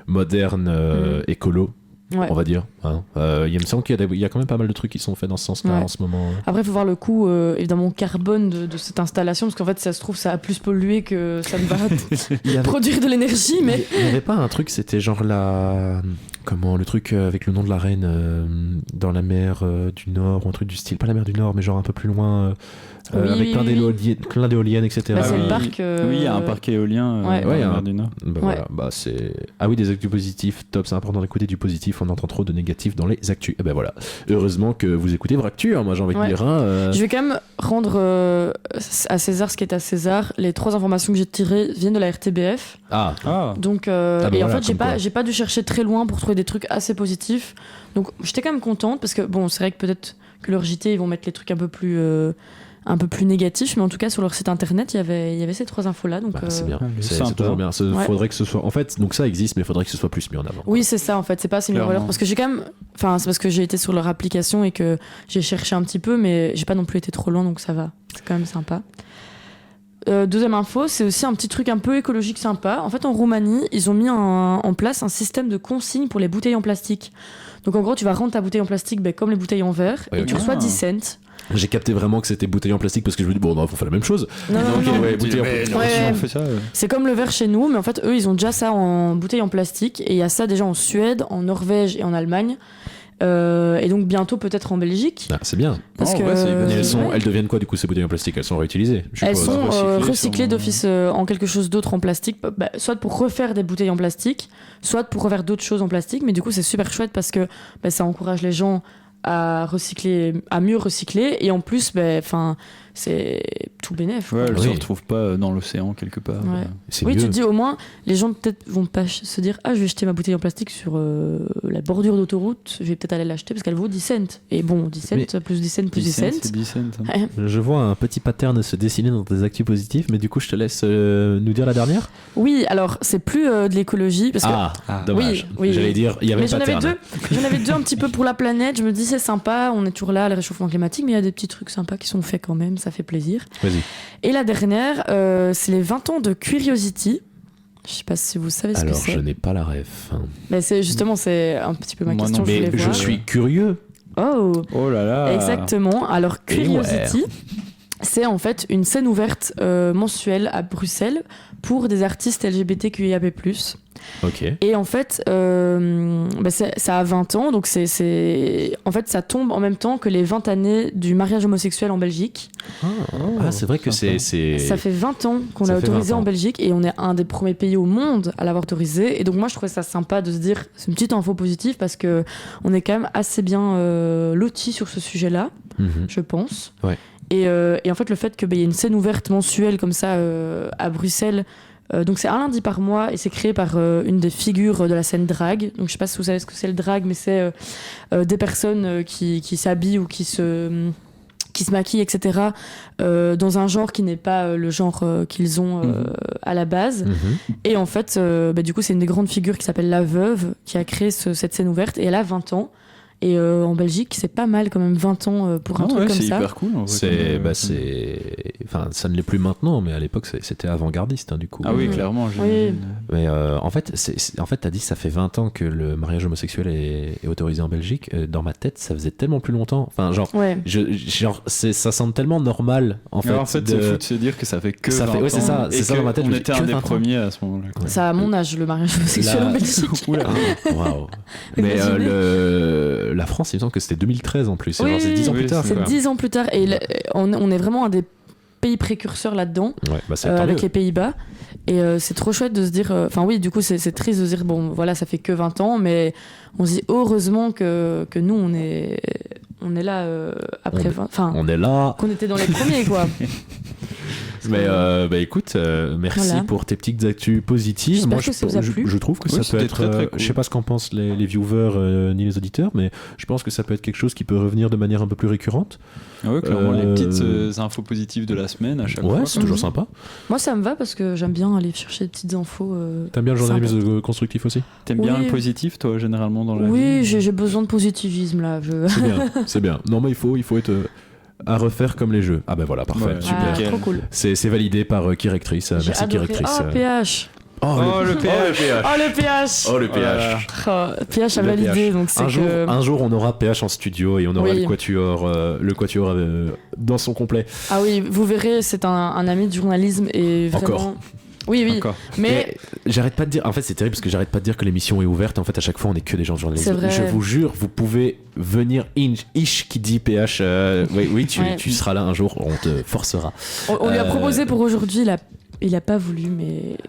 moderne, écolo. Ouais. On va dire. Hein. Il me semble qu'il y a quand même pas mal de trucs qui sont faits dans ce sens-là en ce moment. Après, il faut voir le coût, évidemment, carbone de cette installation, parce qu'en fait, ça se trouve, ça a plus pollué que ça ne va produire de l'énergie. Mais il n'y avait pas un truc, c'était genre le truc avec le nom de la reine dans la mer du Nord, ou un truc du style, pas la mer du Nord, mais genre un peu plus loin, avec plein d'éoliennes, etc. Bah, c'est le parc. Oui, il y a un parc éolien dans la mer du Nord. Voilà, c'est... Ah oui, des actus positifs, top, c'est important d'écouter du positif, on entend trop de négatifs dans les actus. Et ben voilà, heureusement que vous écoutez Vractu, moi j'ai envie de dire. Je vais quand même rendre à César ce qui est à César. Les 3 informations que j'ai tirées viennent de la RTBF. Donc, et en fait, j'ai pas dû chercher très loin pour trouver des trucs assez positifs. Donc j'étais quand même contente, parce que bon, c'est vrai que peut-être que leur JT, ils vont mettre les trucs un peu plus négatifs, mais en tout cas sur leur site internet il y avait ces 3 infos là, donc c'est bien, c'est toujours bien. Faudrait que ce soit, en fait, donc ça existe, mais il faudrait que ce soit plus mis en avant. Oui, c'est ça, en fait, c'est pas assez mis en valeur, parce que j'ai quand même, c'est parce que j'ai été sur leur application et que j'ai cherché un petit peu, mais j'ai pas non plus été trop loin, donc ça va, c'est quand même sympa. Deuxième info, c'est aussi un petit truc un peu écologique sympa. En fait, en Roumanie, ils ont mis en place un système de consigne pour les bouteilles en plastique. Donc en gros, tu vas rendre ta bouteille en plastique comme les bouteilles en verre, et tu reçois 10 cents. J'ai capté vraiment que c'était bouteille en plastique, parce que je me dis bon, on fait la même chose. Non. Bouteille on fait ça. C'est comme le verre chez nous, mais en fait eux ils ont déjà ça en bouteille en plastique, et il y a ça déjà en Suède, en Norvège et en Allemagne. Et donc bientôt peut-être en Belgique. C'est bien. Parce que elles deviennent quoi du coup, ces bouteilles en plastique? Elles sont réutilisées? Elles sont recyclées d'office en quelque chose d'autre en plastique, soit pour refaire des bouteilles en plastique, soit pour refaire d'autres choses en plastique. Mais du coup c'est super chouette parce que ça encourage les gens à mieux recycler, et en plus c'est tout bénef. Elles se retrouvent pas dans l'océan quelque part. Oui, tu te dis au moins les gens peut-être vont pas se dire je vais jeter ma bouteille en plastique sur la bordure d'autoroute, je vais peut-être aller l'acheter parce qu'elle vaut 10 cents. Et bon, 10 cents plus 10 cents plus 10 cents. C'est 10 cents. Je vois un petit pattern se dessiner dans tes actus positifs, mais du coup je te laisse nous dire la dernière. Oui, alors c'est plus de l'écologie parce que dommage. Oui. J'allais dire il y avait j'en avais deux un petit peu pour la planète. Je me dis c'est sympa, on est toujours là, le réchauffement climatique, mais il y a des petits trucs sympas qui sont faits quand même, ça fait plaisir. Vas-y. Et la dernière, c'est les 20 ans de Curiosity. Je sais pas si vous savez ce que c'est. Alors je n'ai pas la ref. Mais c'est un petit peu ma question. Mais je suis curieux. Oh là là. Exactement. Alors Curiosity, c'est en fait une scène ouverte mensuelle à Bruxelles pour des artistes LGBTQIAP+. Ok. Et en fait, ça a 20 ans, donc en fait, ça tombe en même temps que les 20 années du mariage homosexuel en Belgique. Ah, c'est vrai que c'est... Ça fait 20 ans qu'on l'a autorisé en Belgique et on est un des premiers pays au monde à l'avoir autorisé. Et donc moi, je trouvais ça sympa de se dire, c'est une petite info positive parce que on est quand même assez bien lotis sur ce sujet-là, je pense. Ouais. Et en fait, le fait qu'il y ait une scène ouverte mensuelle comme ça à Bruxelles, donc c'est un lundi par mois et c'est créé par une des figures de la scène drag. Donc je sais pas si vous savez ce que c'est le drag, mais c'est des personnes qui s'habillent ou qui se maquillent, etc. Dans un genre qui n'est pas le genre qu'ils ont à la base. Et en fait, du coup, c'est une des grandes figures qui s'appelle La Veuve qui a créé cette scène ouverte et elle a 20 ans. Et en Belgique, c'est pas mal quand même 20 ans pour un truc comme ça. C'est hyper cool. En vrai, enfin, ça ne l'est plus maintenant, mais à l'époque, c'était avant-gardiste, hein, du coup. Ah oui, clairement. Oui. Mais en fait, t'as dit ça fait 20 ans que le mariage homosexuel est autorisé en Belgique. Dans ma tête, ça faisait tellement plus longtemps. Enfin, genre, ça semble tellement normal, en fait. En fait, c'est fou de se dire que ça fait que 20 ans. Ouais, c'est ça dans ma tête. On était un des premiers à ce moment-là. Ça a mon âge, le mariage homosexuel en Belgique. Waouh. Mais la France, il me semble que c'était 2013 en plus. Oui, c'est 10 ans plus tard. C'est 10 ans plus tard. Et on est vraiment un des pays précurseurs là-dedans, avec les Pays-Bas. Et c'est trop chouette de se dire... Enfin oui, du coup, c'est triste de se dire, bon, voilà, ça fait que 20 ans, mais on se dit heureusement que nous, on est là après 20... Enfin, on est là. Qu'on était dans les premiers, quoi. Mais écoute, merci pour tes petites actus positives. Moi, je trouve que ça peut être très, très cool. Je sais pas ce qu'en pensent les viewers ni les auditeurs, mais je pense que ça peut être quelque chose qui peut revenir de manière un peu plus récurrente. Ah ouais, clairement, les petites infos positives de la semaine à chaque fois. Ouais, c'est toujours sympa. Moi, ça me va parce que j'aime bien aller chercher des petites infos. T'aimes bien le journalisme constructif aussi? T'aimes bien le positif, toi, généralement, dans la vie? Oui, j'ai besoin de positivisme, là. C'est bien. Non, mais il faut être... à refaire comme les jeux. Ah ben voilà, parfait, super. Trop cool. C'est validé par Kirectrice. Merci Kirectrice. PH. Le PH. PH a validé, donc c'est un jour on aura PH en studio et on aura le quatuor dans son complet. Ah oui, vous verrez, c'est un ami du journalisme et vraiment... Encore. Oui, encore. Mais j'arrête pas de dire, en fait c'est terrible parce que j'arrête pas de dire que l'émission est ouverte, en fait à chaque fois on est que des gens de journalisme. Je vous jure, vous pouvez venir, Ish qui dit PH, tu seras là un jour, on te forcera. On lui a proposé pour aujourd'hui, il a pas voulu,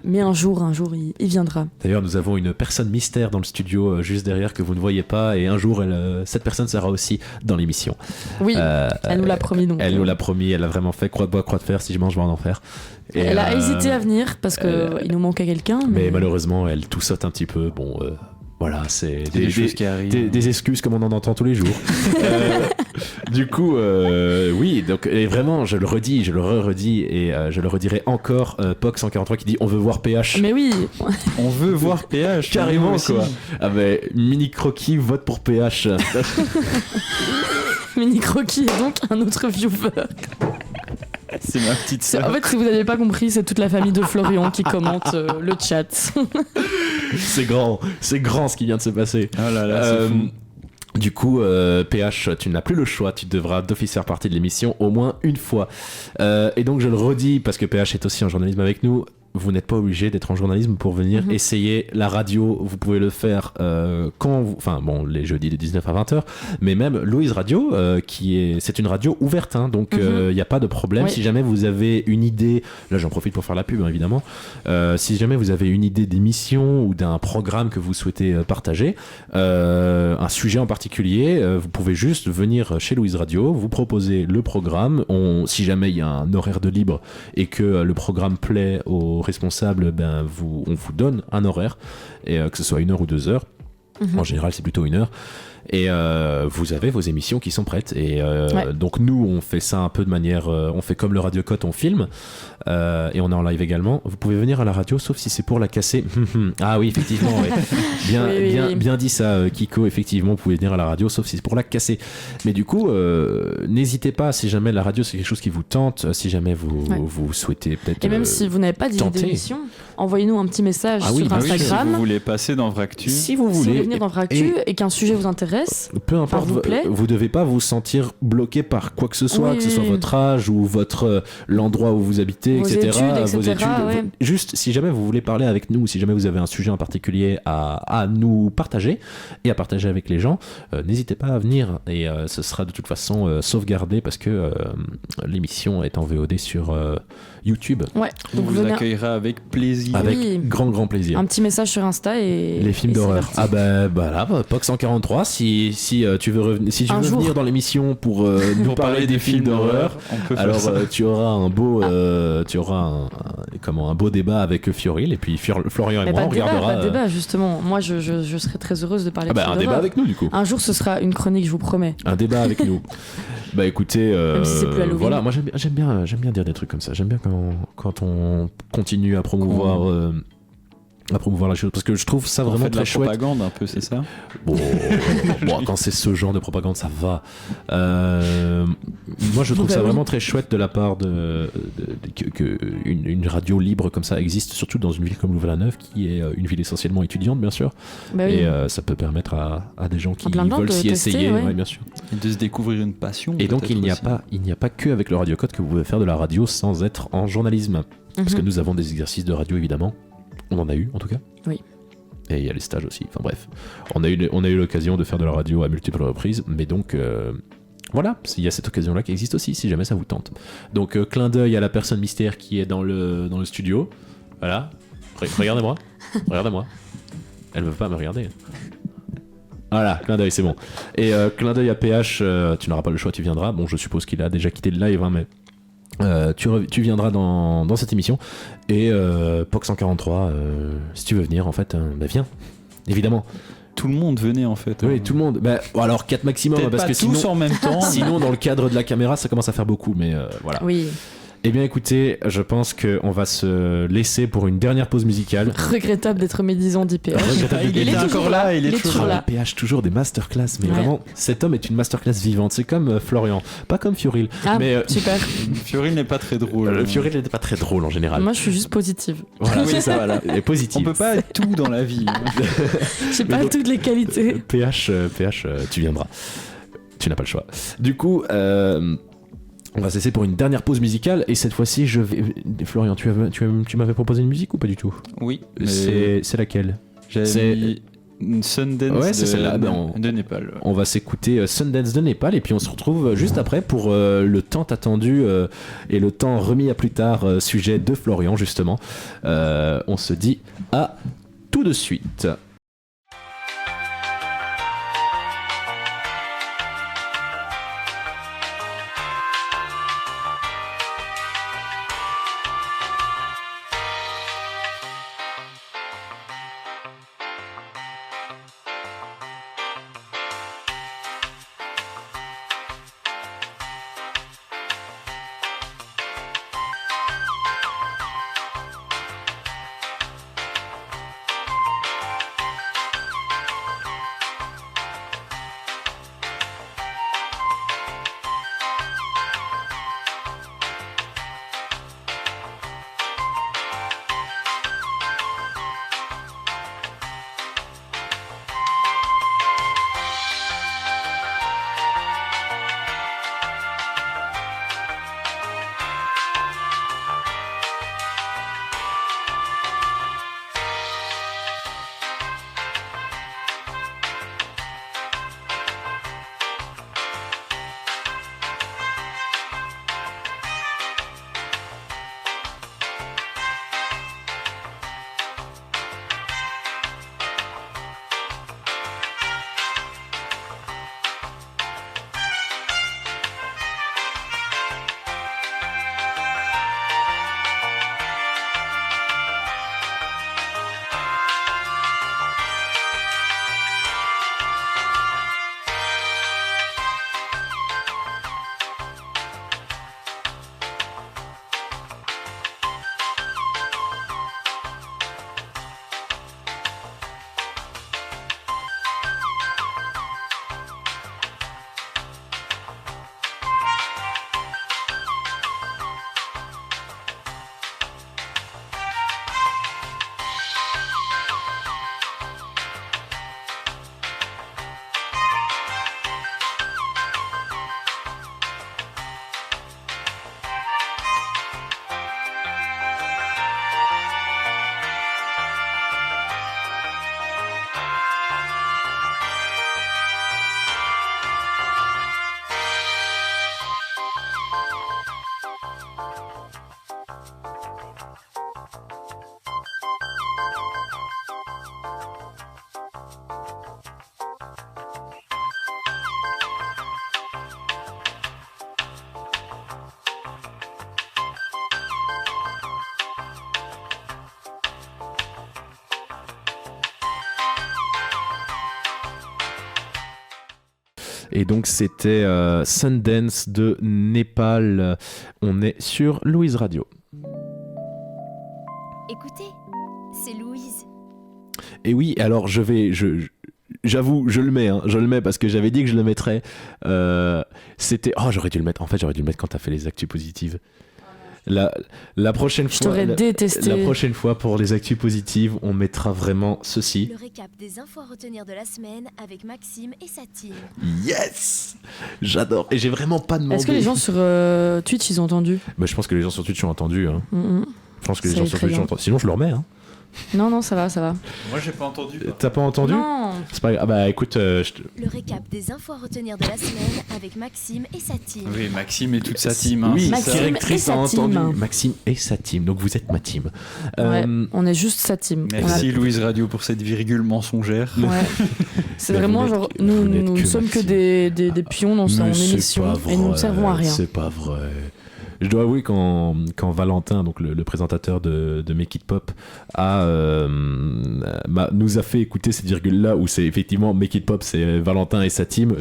mais un jour il viendra. D'ailleurs, nous avons une personne mystère dans le studio juste derrière que vous ne voyez pas, et un jour, cette personne sera aussi dans l'émission. Oui, elle nous l'a promis. Donc, elle nous l'a promis, elle a vraiment fait croix de bois, croix de fer, si je mange, je vais en enfer. Et elle a hésité à venir parce qu'il nous manquait quelqu'un. Mais malheureusement, elle toussote un petit peu. Bon, voilà, c'est des choses qui arrivent. Des excuses comme on en entend tous les jours. Du coup, oui, donc, et vraiment, je le redis, je le redis et je le redirai encore. POC 143 qui dit on veut voir PH. Mais oui, on veut voir PH. Carrément, quoi. Ah, mais Mini Croquis vote pour PH. Mini Croquis est donc un autre viewer. C'est ma petite sœur. En fait, si vous n'avez pas compris, c'est toute la famille de Florian qui commente le chat. C'est grand ce qui vient de se passer. Oh là là, c'est fou. Du coup, PH, tu n'as plus le choix, tu devras d'office faire partie de l'émission au moins une fois. Et donc je le redis, parce que PH est aussi en journalisme avec nous, vous n'êtes pas obligé d'être en journalisme pour venir essayer la radio. Vous pouvez le faire les jeudis de 19 à 20h, mais même Louise Radio, c'est une radio ouverte, hein, donc il n'y a pas de problème. Oui. Si jamais vous avez une idée, là j'en profite pour faire la pub, hein, évidemment, si jamais vous avez une idée d'émission ou d'un programme que vous souhaitez partager, un sujet en particulier, vous pouvez juste venir chez Louise Radio, vous proposer le programme. Si jamais il y a un horaire de libre et que le programme plaît aux responsables, on vous donne un horaire, et que ce soit 1 heure ou 2 heures. En général c'est plutôt 1 heure, et vous avez vos émissions qui sont prêtes, et donc nous on fait ça un peu de manière, on fait comme le Radio Cote, on filme, et on est en live également. Vous pouvez venir à la radio sauf si c'est pour la casser. Ah oui, effectivement, ouais. Bien dit ça, Kiko, effectivement vous pouvez venir à la radio sauf si c'est pour la casser, mais du coup n'hésitez pas, si jamais la radio c'est quelque chose qui vous tente, si jamais vous souhaitez peut-être, et même si vous n'avez pas d'idée d'émission, envoyez-nous un petit message sur Instagram. Si vous voulez passer dans Vractu, si vous voulez venir dans Vractu et qu'un sujet vous intéresse, intéresse. Peu importe, vous plaît. vous devez pas vous sentir bloqué par quoi que ce soit, Oui. que ce soit votre âge ou votre l'endroit où vous habitez, Vos etc. études, etc., ouais. Juste, si jamais vous voulez parler avec nous, si jamais vous avez un sujet en particulier à nous partager et à partager avec les gens, n'hésitez pas à venir et ce sera de toute façon sauvegardé parce que l'émission est en VOD sur YouTube. Ouais. On Donc vous venez accueillera avec plaisir. Avec Oui. grand plaisir. un petit message sur Insta et Les films et c'est d'horreur. parti. Ah bah voilà, POC 143, si tu veux revenir, si tu Un veux jour. venir dans l'émission pour nous parler des films d'horreur, on peut faire alors ça. tu auras un beau un beau débat avec Fioril et puis Florian et Mais moi pas on de débat, regardera pas de débat, justement. Moi, je serais très heureuse de parler de un films débat d'horreur. avec nous du coup. Un jour, ce sera une chronique, je vous promets. Un débat avec nous. Bah écoutez, Même si c'est plus Halloween. voilà, moi j'aime bien dire des trucs comme ça. J'aime bien quand on continue à promouvoir la chose parce que je trouve ça On vraiment fait de la très chouette. propagande un peu, c'est ça? Bon, quand c'est ce genre de propagande, ça va. Moi, je trouve Bah ça oui. vraiment très chouette de la part que une radio libre comme ça existe, surtout dans une ville comme Louvain-la-Neuve, qui est une ville essentiellement étudiante, bien sûr. Bah oui. Et ça peut permettre à des gens qui plein de gens veulent de s'y tester, essayer, ouais. ouais, bien sûr. Et de se découvrir une passion. Et donc, peut-être il n'y aussi. a pas que avec le Radio Code que vous pouvez faire de la radio sans être en journalisme. Parce que Mhm. nous avons des exercices de radio, évidemment. On en a eu, en tout cas. Oui. Et il y a les stages aussi. Enfin bref, on a eu l'occasion de faire de la radio à multiples reprises. Mais donc, voilà, il y a cette occasion-là qui existe aussi, si jamais ça vous tente. Donc, clin d'œil à la personne mystère qui est dans le studio. Voilà. Regardez-moi. Regardez-moi. Elle ne veut pas me regarder. Voilà, clin d'œil, c'est bon. Et clin d'œil à PH, tu n'auras pas le choix, tu viendras. Bon, je suppose qu'il a déjà quitté le live, hein, mais tu viendras dans cette émission. Et POC 143, si tu veux venir, en fait, bah viens, évidemment. Tout le monde venait en fait. Oui, tout le monde. Bah, alors 4 maximum, Peut-être parce pas que tous sinon, en même temps. sinon, dans le cadre de la caméra, ça commence à faire beaucoup, mais voilà. Oui. Eh bien, écoutez, je pense qu'on va se laisser pour une dernière pause musicale. Regrettable d'être médisant d'IPH. Regrettable il d'être est médisant. encore là, il est toujours Ah, là. le PH, toujours des masterclass, mais Ouais. vraiment, cet homme est une masterclass vivante. C'est comme Florian, pas comme Fioril. Ah, mais super. Fioril n'est pas très drôle. Fioril n'était pas très drôle en général. Moi, je suis juste positive. Voilà, Oui, c'est ça, voilà. et positif. On peut pas être tout dans la vie. J'ai pas donc- toutes les qualités. PH, tu viendras. Tu n'as pas le choix. Du coup, on va se laisser pour une dernière pause musicale. Et cette fois-ci, je vais. Florian, tu m'avais proposé une musique ou pas du tout? Oui, mais C'est laquelle? j'avais c'est- mis une Sundance Ouais, c'est celle-là, de Népal. On va s'écouter Sundance de Népal et puis on se retrouve juste après pour le tant attendu et le temps remis à plus tard sujet de Florian, justement. On se dit à tout de suite. Et donc c'était Sundance de Népal. On est sur Louise Radio. Écoutez, c'est Louise. Et oui, alors j'avoue, je le mets parce que j'avais dit que je le mettrais. C'était, j'aurais dû le mettre. En fait, j'aurais dû le mettre quand t'as fait les actus positives. La prochaine Je fois, t'aurais détesté. La prochaine fois pour les actus positives, on mettra vraiment ceci. Le récap des infos à retenir de la semaine avec Maxime et sa team. Yes, j'adore. Et j'ai vraiment pas demandé. Est-ce que les gens sur Twitch, ils ont entendu? Je pense que les gens sur Twitch ont entendu. Hein. Je pense que les Ça gens est sur très Twitch ont bien. entendu. Sinon, je le remets. Hein. Non, ça va. Moi, j'ai pas entendu. T'as pas entendu? Non. C'est pas grave. Ah bah écoute, Le récap des infos à retenir de la semaine avec Maxime et sa team. Oui, Maxime et toute sa team. Hein, oui, c'est Maxime ça. directrice et a sa entendu. team. Maxime et sa team. Donc vous êtes ma team. Ouais, on est juste sa team. Merci Louise Radio pour cette virgule mensongère. Ouais. C'est Mais vraiment vous genre, n'êtes- vous n'êtes nous que ne sommes que Maxime. des pions dans son Mais c'est émission pas et nous ne vrai, servons à rien. C'est pas vrai. Je dois avouer quand Valentin, donc le présentateur de Make It Pop, nous a fait écouter cette virgule-là où c'est effectivement Make It Pop, c'est Valentin et sa team.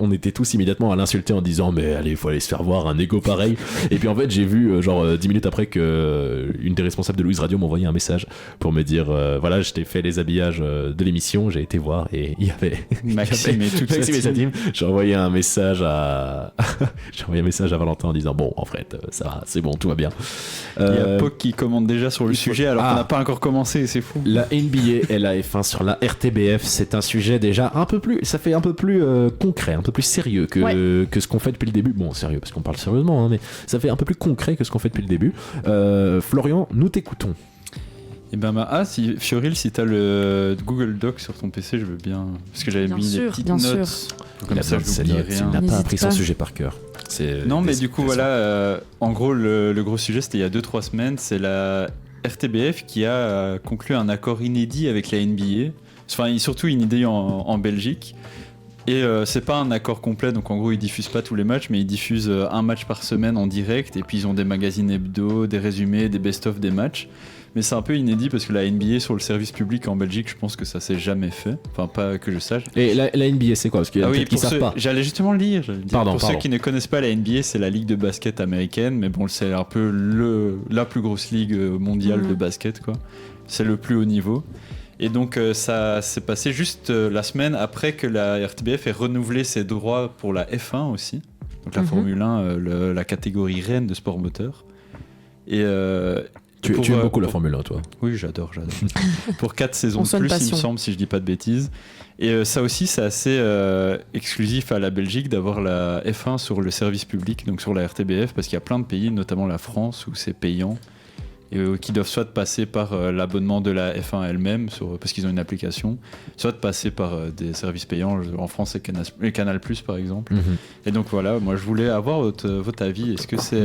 On était tous immédiatement à l'insulter en disant mais allez, faut aller se faire voir, un égo pareil. Et puis en fait, j'ai vu 10 minutes après que une des responsables de Louise Radio m'envoyait un message pour me dire voilà, je t'ai fait les habillages de l'émission, j'ai été voir et il y avait Maxime et toute Maxime et sa sa team. team. J'ai envoyé un message à Valentin en disant bon, en fait, ça va, c'est bon, tout va bien. Il y a Poc qui commande déjà sur le sujet alors qu'on Ah. n'a pas encore commencé, c'est fou. La NBA et la F1 sur la RTBF, c'est un sujet déjà un peu plus concret, un peu plus sérieux que ce qu'on fait depuis le début. Bon, sérieux parce qu'on parle sérieusement, hein, mais ça fait un peu plus concret que ce qu'on fait depuis le début. Florian, nous t'écoutons. Et si Fioril, si t'as le Google Doc sur ton PC, je veux bien. Parce que j'avais Bien mis des sûr, petites bien notes. sûr. Comme ça, je n'oublie rien. Il n'a pas N'hésite appris son pas. sujet par cœur. Non, mais du coup, voilà, en gros, le gros sujet, c'était il y a 2-3 semaines. C'est la RTBF qui a conclu un accord inédit avec la NBA. Enfin, surtout inédit en Belgique. Et c'est pas un accord complet, donc en gros, ils diffusent pas tous les matchs, mais ils diffusent un match par semaine en direct. Et puis, ils ont des magazines hebdo, des résumés, des best-of des matchs. Mais c'est un peu inédit parce que la NBA sur le service public en Belgique, je pense que ça s'est jamais fait. Enfin, pas que je sache. Et la NBA, c'est quoi? Parce qu'il y a peut-être qui savent pas. J'allais justement le lire. Pardon. Ceux qui ne connaissent pas la NBA, c'est la ligue de basket américaine, mais bon, c'est un peu la plus grosse ligue mondiale de basket, quoi. C'est le plus haut niveau. Et donc ça s'est passé juste la semaine après que la RTBF ait renouvelé ses droits pour la F1 aussi, donc la Formule 1, la catégorie reine de sport moteur. Et Tu aimes beaucoup la Formule 1, toi? Oui, j'adore. Pour 4 saisons On de sonne plus, il passion. me semble, si je dis pas de bêtises. Et ça aussi, c'est assez exclusif à la Belgique d'avoir la F1 sur le service public, donc sur la RTBF, parce qu'il y a plein de pays, notamment la France, où c'est payant, et qui doivent soit passer par l'abonnement de la F1 elle-même, parce qu'ils ont une application, soit passer par des services payants. En France, c'est Canal+, par exemple. Et donc voilà, moi je voulais avoir votre avis. Est-ce que c'est...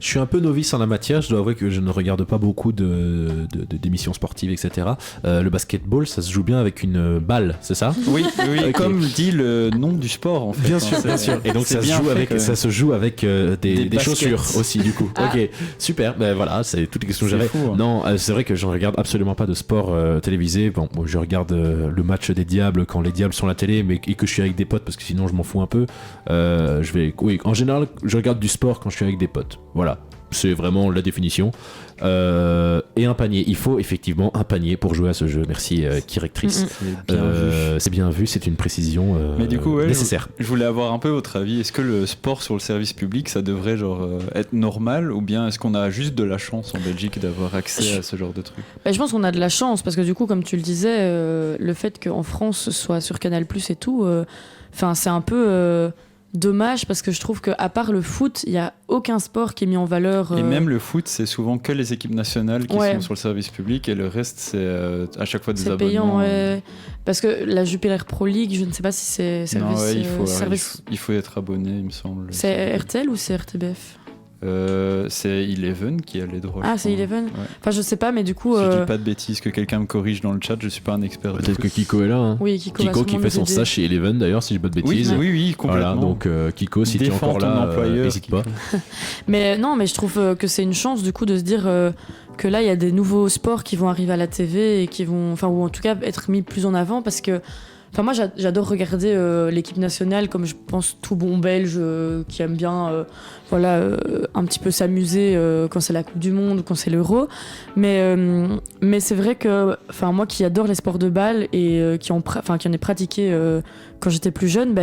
Je suis un peu novice en la matière, je dois avouer que je ne regarde pas beaucoup d'émissions sportives, etc. Le basketball, ça se joue bien avec une balle, c'est ça? Oui, Ok. comme dit le nom du sport en fait. Bien hein, sûr, c'est- bien sûr. Et donc c'est ça se, bien joue fait, avec, quand même. ça se joue avec des baskets. chaussures aussi, du coup. Ah. Ok, super. Ben voilà, c'est toutes les questions que C'est j'avais. fou, hein. Non, c'est vrai que je ne regarde absolument pas de sport télévisé. Bon, moi, je regarde le match des Diables quand les Diables sont à la télé, mais et que je suis avec des potes parce que sinon je m'en fous un peu. Oui, en général, je regarde du sport quand je suis avec des potes. Voilà. C'est vraiment la définition. Et un panier. Il faut effectivement un panier pour jouer à ce jeu. Merci, Kirectrice. C'est bien vu. C'est bien vu, c'est une précision Mais du coup, ouais, nécessaire. Je voulais avoir un peu votre avis. Est-ce que le sport sur le service public, ça devrait être normal, ou bien est-ce qu'on a juste de la chance en Belgique d'avoir accès à ce genre de truc? Bah, je pense qu'on a de la chance parce que du coup, comme tu le disais, le fait qu'en France ce soit sur Canal+ et tout, c'est un peu dommage parce que je trouve qu'à part le foot, il n'y a aucun sport qui est mis en valeur. Et même le foot, c'est souvent que les équipes nationales qui Ouais. sont sur le service public, et le reste, c'est à chaque fois des c'est abonnements. payant, ouais. Parce que la Jupiler Pro League, je ne sais pas si c'est Non, service. ouais, service... il faut être abonné, il me semble. C'est RTL ou c'est RTBF? C'est Eleven qui a les droits. Ah, je c'est crois. Eleven. Ouais. Enfin, je sais pas, mais du coup. Si je dis pas de bêtises, que quelqu'un me corrige dans le chat, je suis pas un expert. de Peut-être foot. que Kiko est là. Hein. Oui, Kiko va Kiko qui sûrement fait nous son aider. stage chez Eleven d'ailleurs, si je dis pas de Oui, bêtises. oui, complètement. Voilà, donc Kiko, si tu es Défends encore ton là, employeur, n'hésite pas. Kiko. Mais non, mais je trouve que c'est une chance du coup de se dire que là il y a des nouveaux sports qui vont arriver à la TV et qui vont, enfin ou en tout cas être mis plus en avant parce que Enfin, moi, j'adore regarder l'équipe nationale, comme je pense tout bon Belge qui aime bien un petit peu s'amuser quand c'est la Coupe du Monde ou quand c'est l'Euro. Mais c'est vrai que moi qui adore les sports de balle et qui en ai pratiqué quand j'étais plus jeune,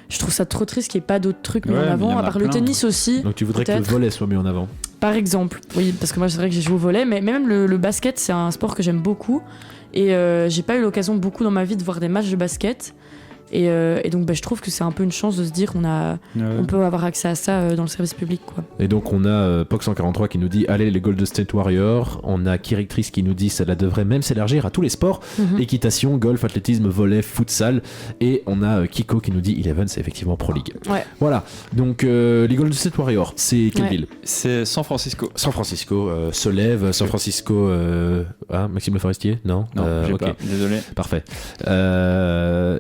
je trouve ça trop triste qu'il n'y ait pas d'autres trucs mis en avant, à part le tennis aussi. Donc tu voudrais que le peut-être. volley soit mis en avant? Par exemple, oui, parce que moi c'est vrai que j'ai joué au volley, mais même le basket, c'est un sport que j'aime beaucoup. Et j'ai pas eu l'occasion beaucoup dans ma vie de voir des matchs de basket. Et donc je trouve que c'est un peu une chance de se dire on peut avoir accès à ça dans le service public, quoi. Et donc on a Pox143 qui nous dit allez les Golden State Warriors, on a Kirictrice qui nous dit cela devrait même s'élargir à tous les sports, équitation, golf, athlétisme, volley, futsal, et on a Kiko qui nous dit Eleven c'est effectivement Pro League. Ouais. Voilà, donc les Golden State Warriors, c'est quelle ville? C'est San Francisco. San Francisco se lève, San Francisco Maxime Le Forestier? Non, j'ai ok. pas, désolé. Parfait.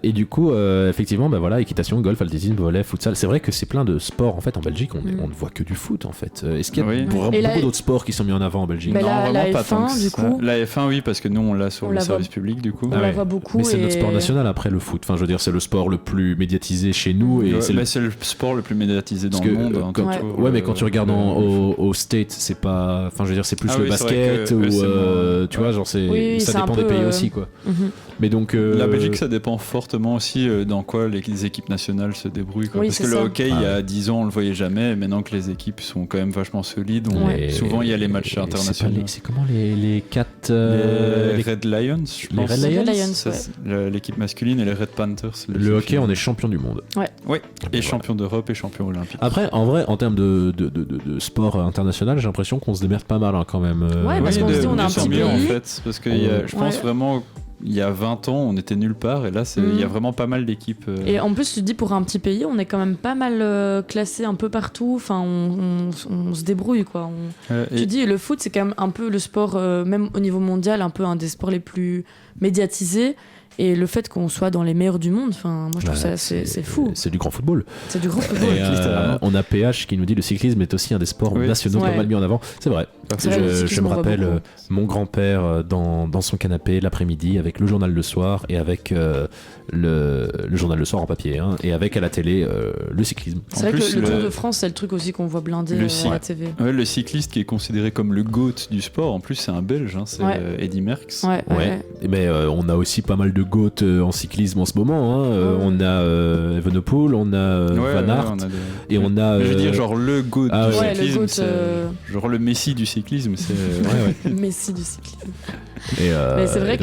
Et du coup, effectivement, équitation, golf, athlétisme, volley, futsal. C'est vrai que c'est plein de sports en fait en Belgique. On ne voit que du foot en fait. Est-ce qu'il y a vraiment beaucoup d'autres sports qui sont mis en avant en Belgique? Non, vraiment la pas tant F1 que du ça. coup. La F1, oui, parce que nous on l'a sur le service public du coup. On la voit beaucoup. Mais c'est notre sport national après le foot. Enfin, je veux dire, c'est le sport le plus médiatisé chez nous et c'est le sport le plus médiatisé dans le monde. Mais quand tu regardes au States, c'est pas. Enfin, je veux dire, c'est plus le basket ou tu vois, genre ça dépend des pays aussi quoi. Mais donc la Belgique, ça dépend fortement aussi dans quoi les équipes nationales se débrouillent. Oui, parce que le hockey, il y a 10 ans, on le voyait jamais. Maintenant que les équipes sont quand même vachement solides, souvent il y a les matchs internationaux. C'est comment les 4 les Red Lions, je pense. Les Red Lions, l'équipe masculine et les Red Panthers. Le hockey, on est champion du monde. Oui, et champion d'Europe et champion olympique. Après, en vrai, en termes de sport international, j'ai l'impression qu'on se démerde pas mal quand même. Parce qu'on se dit on a un petit pays. En fait, parce que je pense vraiment. Il y a 20 ans, on était nulle part et là, il y a vraiment pas mal d'équipes. Et en plus, tu te dis, pour un petit pays, on est quand même pas mal classé un peu partout. Enfin, on se débrouille, quoi. Tu te dis, le foot, c'est quand même un peu le sport, même au niveau mondial, un peu un des sports les plus médiatisés. Et le fait qu'on soit dans les meilleurs du monde, moi je trouve ça c'est fou. C'est du grand football. C'est du grand football. Et on a PH qui nous dit le cyclisme est aussi un des sports nationaux pas mal mis en avant. C'est vrai. Je me rappelle mon grand-père dans son canapé l'après-midi avec le journal le soir et avec le journal le soir en papier et avec à la télé le cyclisme. C'est vrai que le Tour de France, c'est le truc aussi qu'on voit blindé à la TV. Ouais, le cycliste qui est considéré comme le GOAT du sport, en plus c'est un Belge, c'est Eddy Merckx. Mais on a aussi pas mal de GOAT en cyclisme en ce moment. On a Evenepoel, on a Van Aert et on a. Je veux dire genre le GOAT du cyclisme, le c'est genre le Messi du cyclisme, c'est. Le Messi du cyclisme. Mais c'est vrai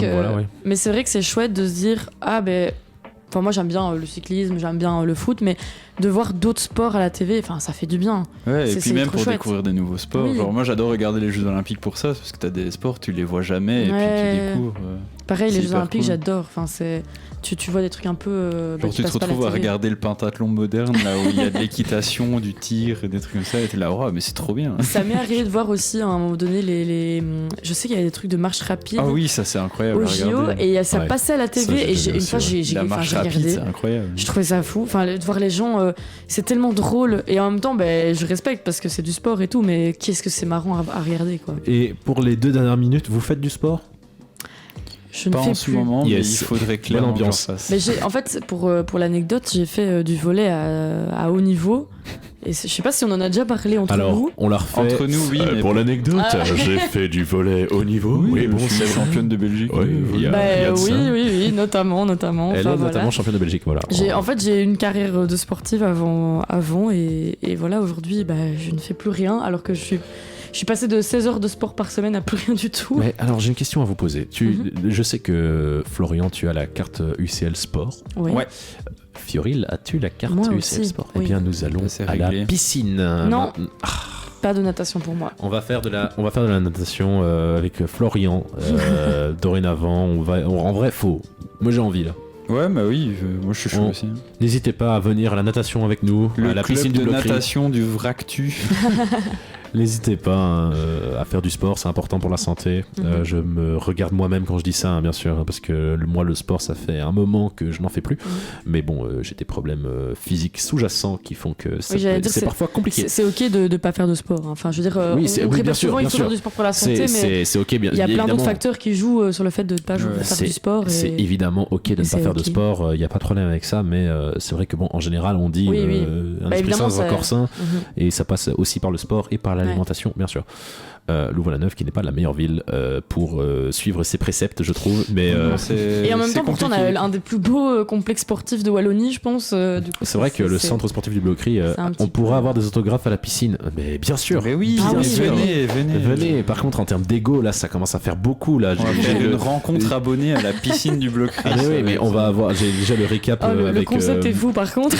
mais c'est vrai que c'est chouette de se dire moi j'aime bien le cyclisme, j'aime bien le foot, mais de voir d'autres sports à la TV, ça fait du bien. Ouais, et puis même pour découvrir des nouveaux sports. Oui. Genre moi j'adore regarder les Jeux Olympiques pour ça, parce que t'as des sports, tu les vois jamais et puis tu découvres. Pareil, les Jeux Olympiques, j'adore. Tu vois des trucs un peu. Genre tu te retrouves à regarder le pentathlon moderne, là où il y a de l'équitation, du tir, et des trucs comme ça, et t'es là, mais c'est trop bien. Ça m'est arrivé de voir aussi à un moment donné je sais qu'il y a des trucs de marche rapide. Ah oui, ça c'est incroyable. Au JO, et ça passait à la TV, et une fois j'ai regardé. C'est incroyable. Je trouvais ça fou. De voir les gens, c'est tellement drôle, et en même temps, je respecte parce que c'est du sport et tout, mais qu'est-ce que c'est marrant à regarder, quoi. Et pour les 2 dernières minutes, vous faites du sport? Je ne pas fais en ce plus. moment, mais il faudrait clairement l'ambiance. Mais en fait, pour l'anecdote, j'ai fait du volley à haut niveau. Et je sais pas si on en a déjà parlé entre nous. Alors, on l'a refait. Entre nous, oui. Pour l'anecdote, j'ai fait du volley haut niveau. Oui, bon, c'est championne de Belgique. Oui, notamment. Elle est notamment championne de Belgique, voilà. J'ai une carrière de sportive avant et voilà, aujourd'hui, je ne fais plus rien, alors que je suis passé de 16 heures de sport par semaine à plus rien du tout. Mais alors j'ai une question à vous poser. Je sais que Florian, tu as la carte UCL Sport. Oui. Ouais. Fioril, as-tu la carte Moi UCL aussi, Sport? oui. Eh bien, nous allons à la piscine. Non. Pas de natation pour moi. On va faire de la natation avec Florian. Dorénavant, en vrai, moi j'ai envie là. Ouais, oui, moi je suis chaud aussi. N'hésitez pas à venir à la natation avec nous, à la piscine de du Bloc-Ri. natation du Vractu. N'hésitez pas hein, à faire du sport, c'est important pour la santé. Je me regarde moi-même quand je dis ça, hein, bien sûr, hein, parce que moi, le sport, ça fait un moment que je n'en fais plus. Mais bon, j'ai des problèmes physiques sous-jacents qui font que c'est parfois compliqué. C'est ok de ne pas faire de sport. Hein. Enfin, je veux dire, on répète souvent il faut faire du sport pour la santé, mais c'est ok, bien. Il y a plein d'autres facteurs qui jouent sur le fait de ne pas faire du sport. C'est évidemment ok de ne pas faire de sport, il n'y a pas de problème avec ça, mais c'est vrai que bon, en général, on dit un esprit sain dans un corps sain, et ça passe aussi par le sport et par l'alimentation, bien sûr. Louvain-la-Neuve qui n'est pas la meilleure ville pour suivre ses préceptes, je trouve, mais et en même temps pourtant on a un des plus beaux complexes sportifs de Wallonie, je pense. Du coup, c'est vrai que le centre sportif du Blocry, on pourra avoir des autographes à la piscine, mais bien sûr. Mais oui, venez. Par contre, en termes d'ego, là, ça commence à faire beaucoup. Là, on va faire une rencontre abonnée à la piscine du Blocry. Oui, mais on va avoir. J'ai déjà le récap avec. Le concept est fou, par contre.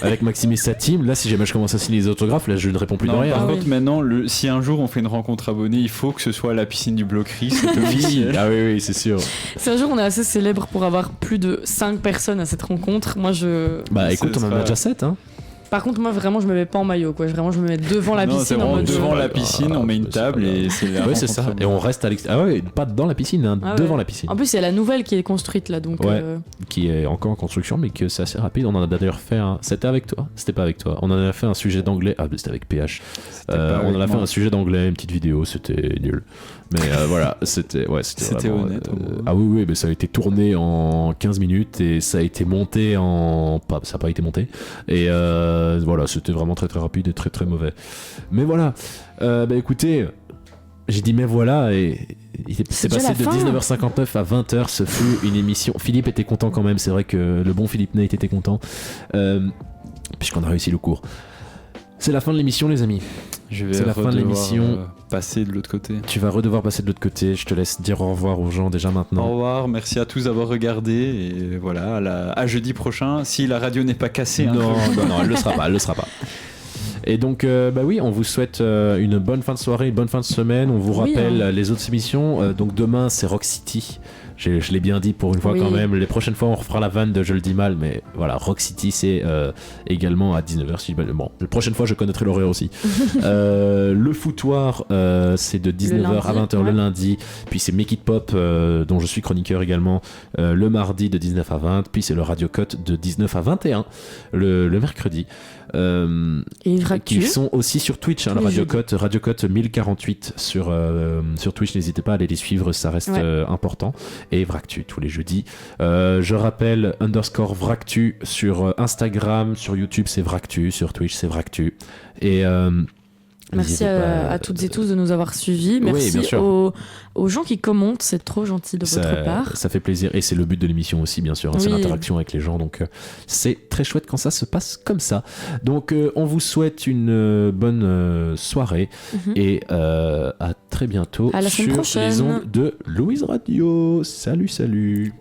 Avec Maxime et sa team. Là, si jamais je commence à signer les autographes, là, je ne réponds plus de rien. Par contre, maintenant, si un jour on fait une rencontre abonnée, il faut que ce soit à la piscine du Blocry, c'est officiel. Ah oui, c'est sûr. Si un jour on est assez célèbre pour avoir plus de 5 personnes à cette rencontre, moi je. Bah écoute, on en a déjà 7, hein. Par contre, moi vraiment, je me mets pas en maillot, quoi. Vraiment, je me mets devant la piscine. Devant la piscine, on met une table et c'est la. Oui, c'est ça. Et on reste à l'extérieur. Ah ouais, pas dans la piscine, hein, devant la piscine. En plus, il y a la nouvelle qui est construite là, donc. Qui est encore en construction, mais que c'est assez rapide. On en a d'ailleurs fait un. C'était avec toi. C'était pas avec toi. On en a fait un sujet d'anglais. Ah, c'était avec PH. On en a fait un sujet d'anglais, une petite vidéo. C'était nul. Mais voilà, c'était vraiment, honnête. Ah oui, mais ça a été tourné en 15 minutes et ça a été monté en. Ça n'a pas été monté. Et voilà, c'était vraiment très très rapide et très très mauvais. Mais voilà, écoutez, j'ai dit mais voilà, et c'est passé de 19h59 à 20h, ce fut une émission. Philippe était content quand même, c'est vrai que le bon Philippe Nate était content, puisqu'on a réussi le cours. C'est la fin de l'émission, les amis. C'est la fin de l'émission. Passer de l'autre côté. Tu vas redevoir passer de l'autre côté. Je te laisse dire au revoir aux gens déjà maintenant. Au revoir, merci à tous d'avoir regardé. Et voilà, à jeudi prochain. Si la radio n'est pas cassée. Non, elle le sera pas. Et donc, oui, on vous souhaite une bonne fin de soirée, une bonne fin de semaine. On vous rappelle les autres émissions. Donc demain, c'est Rock City. Je l'ai bien dit pour une fois quand même. Les prochaines fois, on refera la vanne de Je le dis mal, mais voilà, Rock City, c'est également à 19h. Bon, la prochaine fois, je connaîtrai l'horaire aussi. Le foutoir, c'est de 19h à 20h le lundi. Puis c'est Make It Pop, dont je suis chroniqueur également, le mardi de 19 à 20. Puis c'est le Radio Cut de 19 à 21 le mercredi. Et qui sont aussi sur Twitch, hein, le Radio Cut 1048 sur Twitch. N'hésitez pas à aller les suivre, ça reste important. Et Vractu tous les jeudis. Je rappelle _Vractu sur Instagram, sur YouTube c'est Vractu, sur Twitch c'est Vractu. Et merci à toutes et tous de nous avoir suivis. Merci aux gens qui commentent, c'est trop gentil de votre part. Ça fait plaisir et c'est le but de l'émission aussi, bien sûr. C'est l'interaction avec les gens, donc c'est très chouette quand ça se passe comme ça. Donc on vous souhaite une bonne soirée et à très bientôt sur les ondes de Louise Radio. Salut. Salut.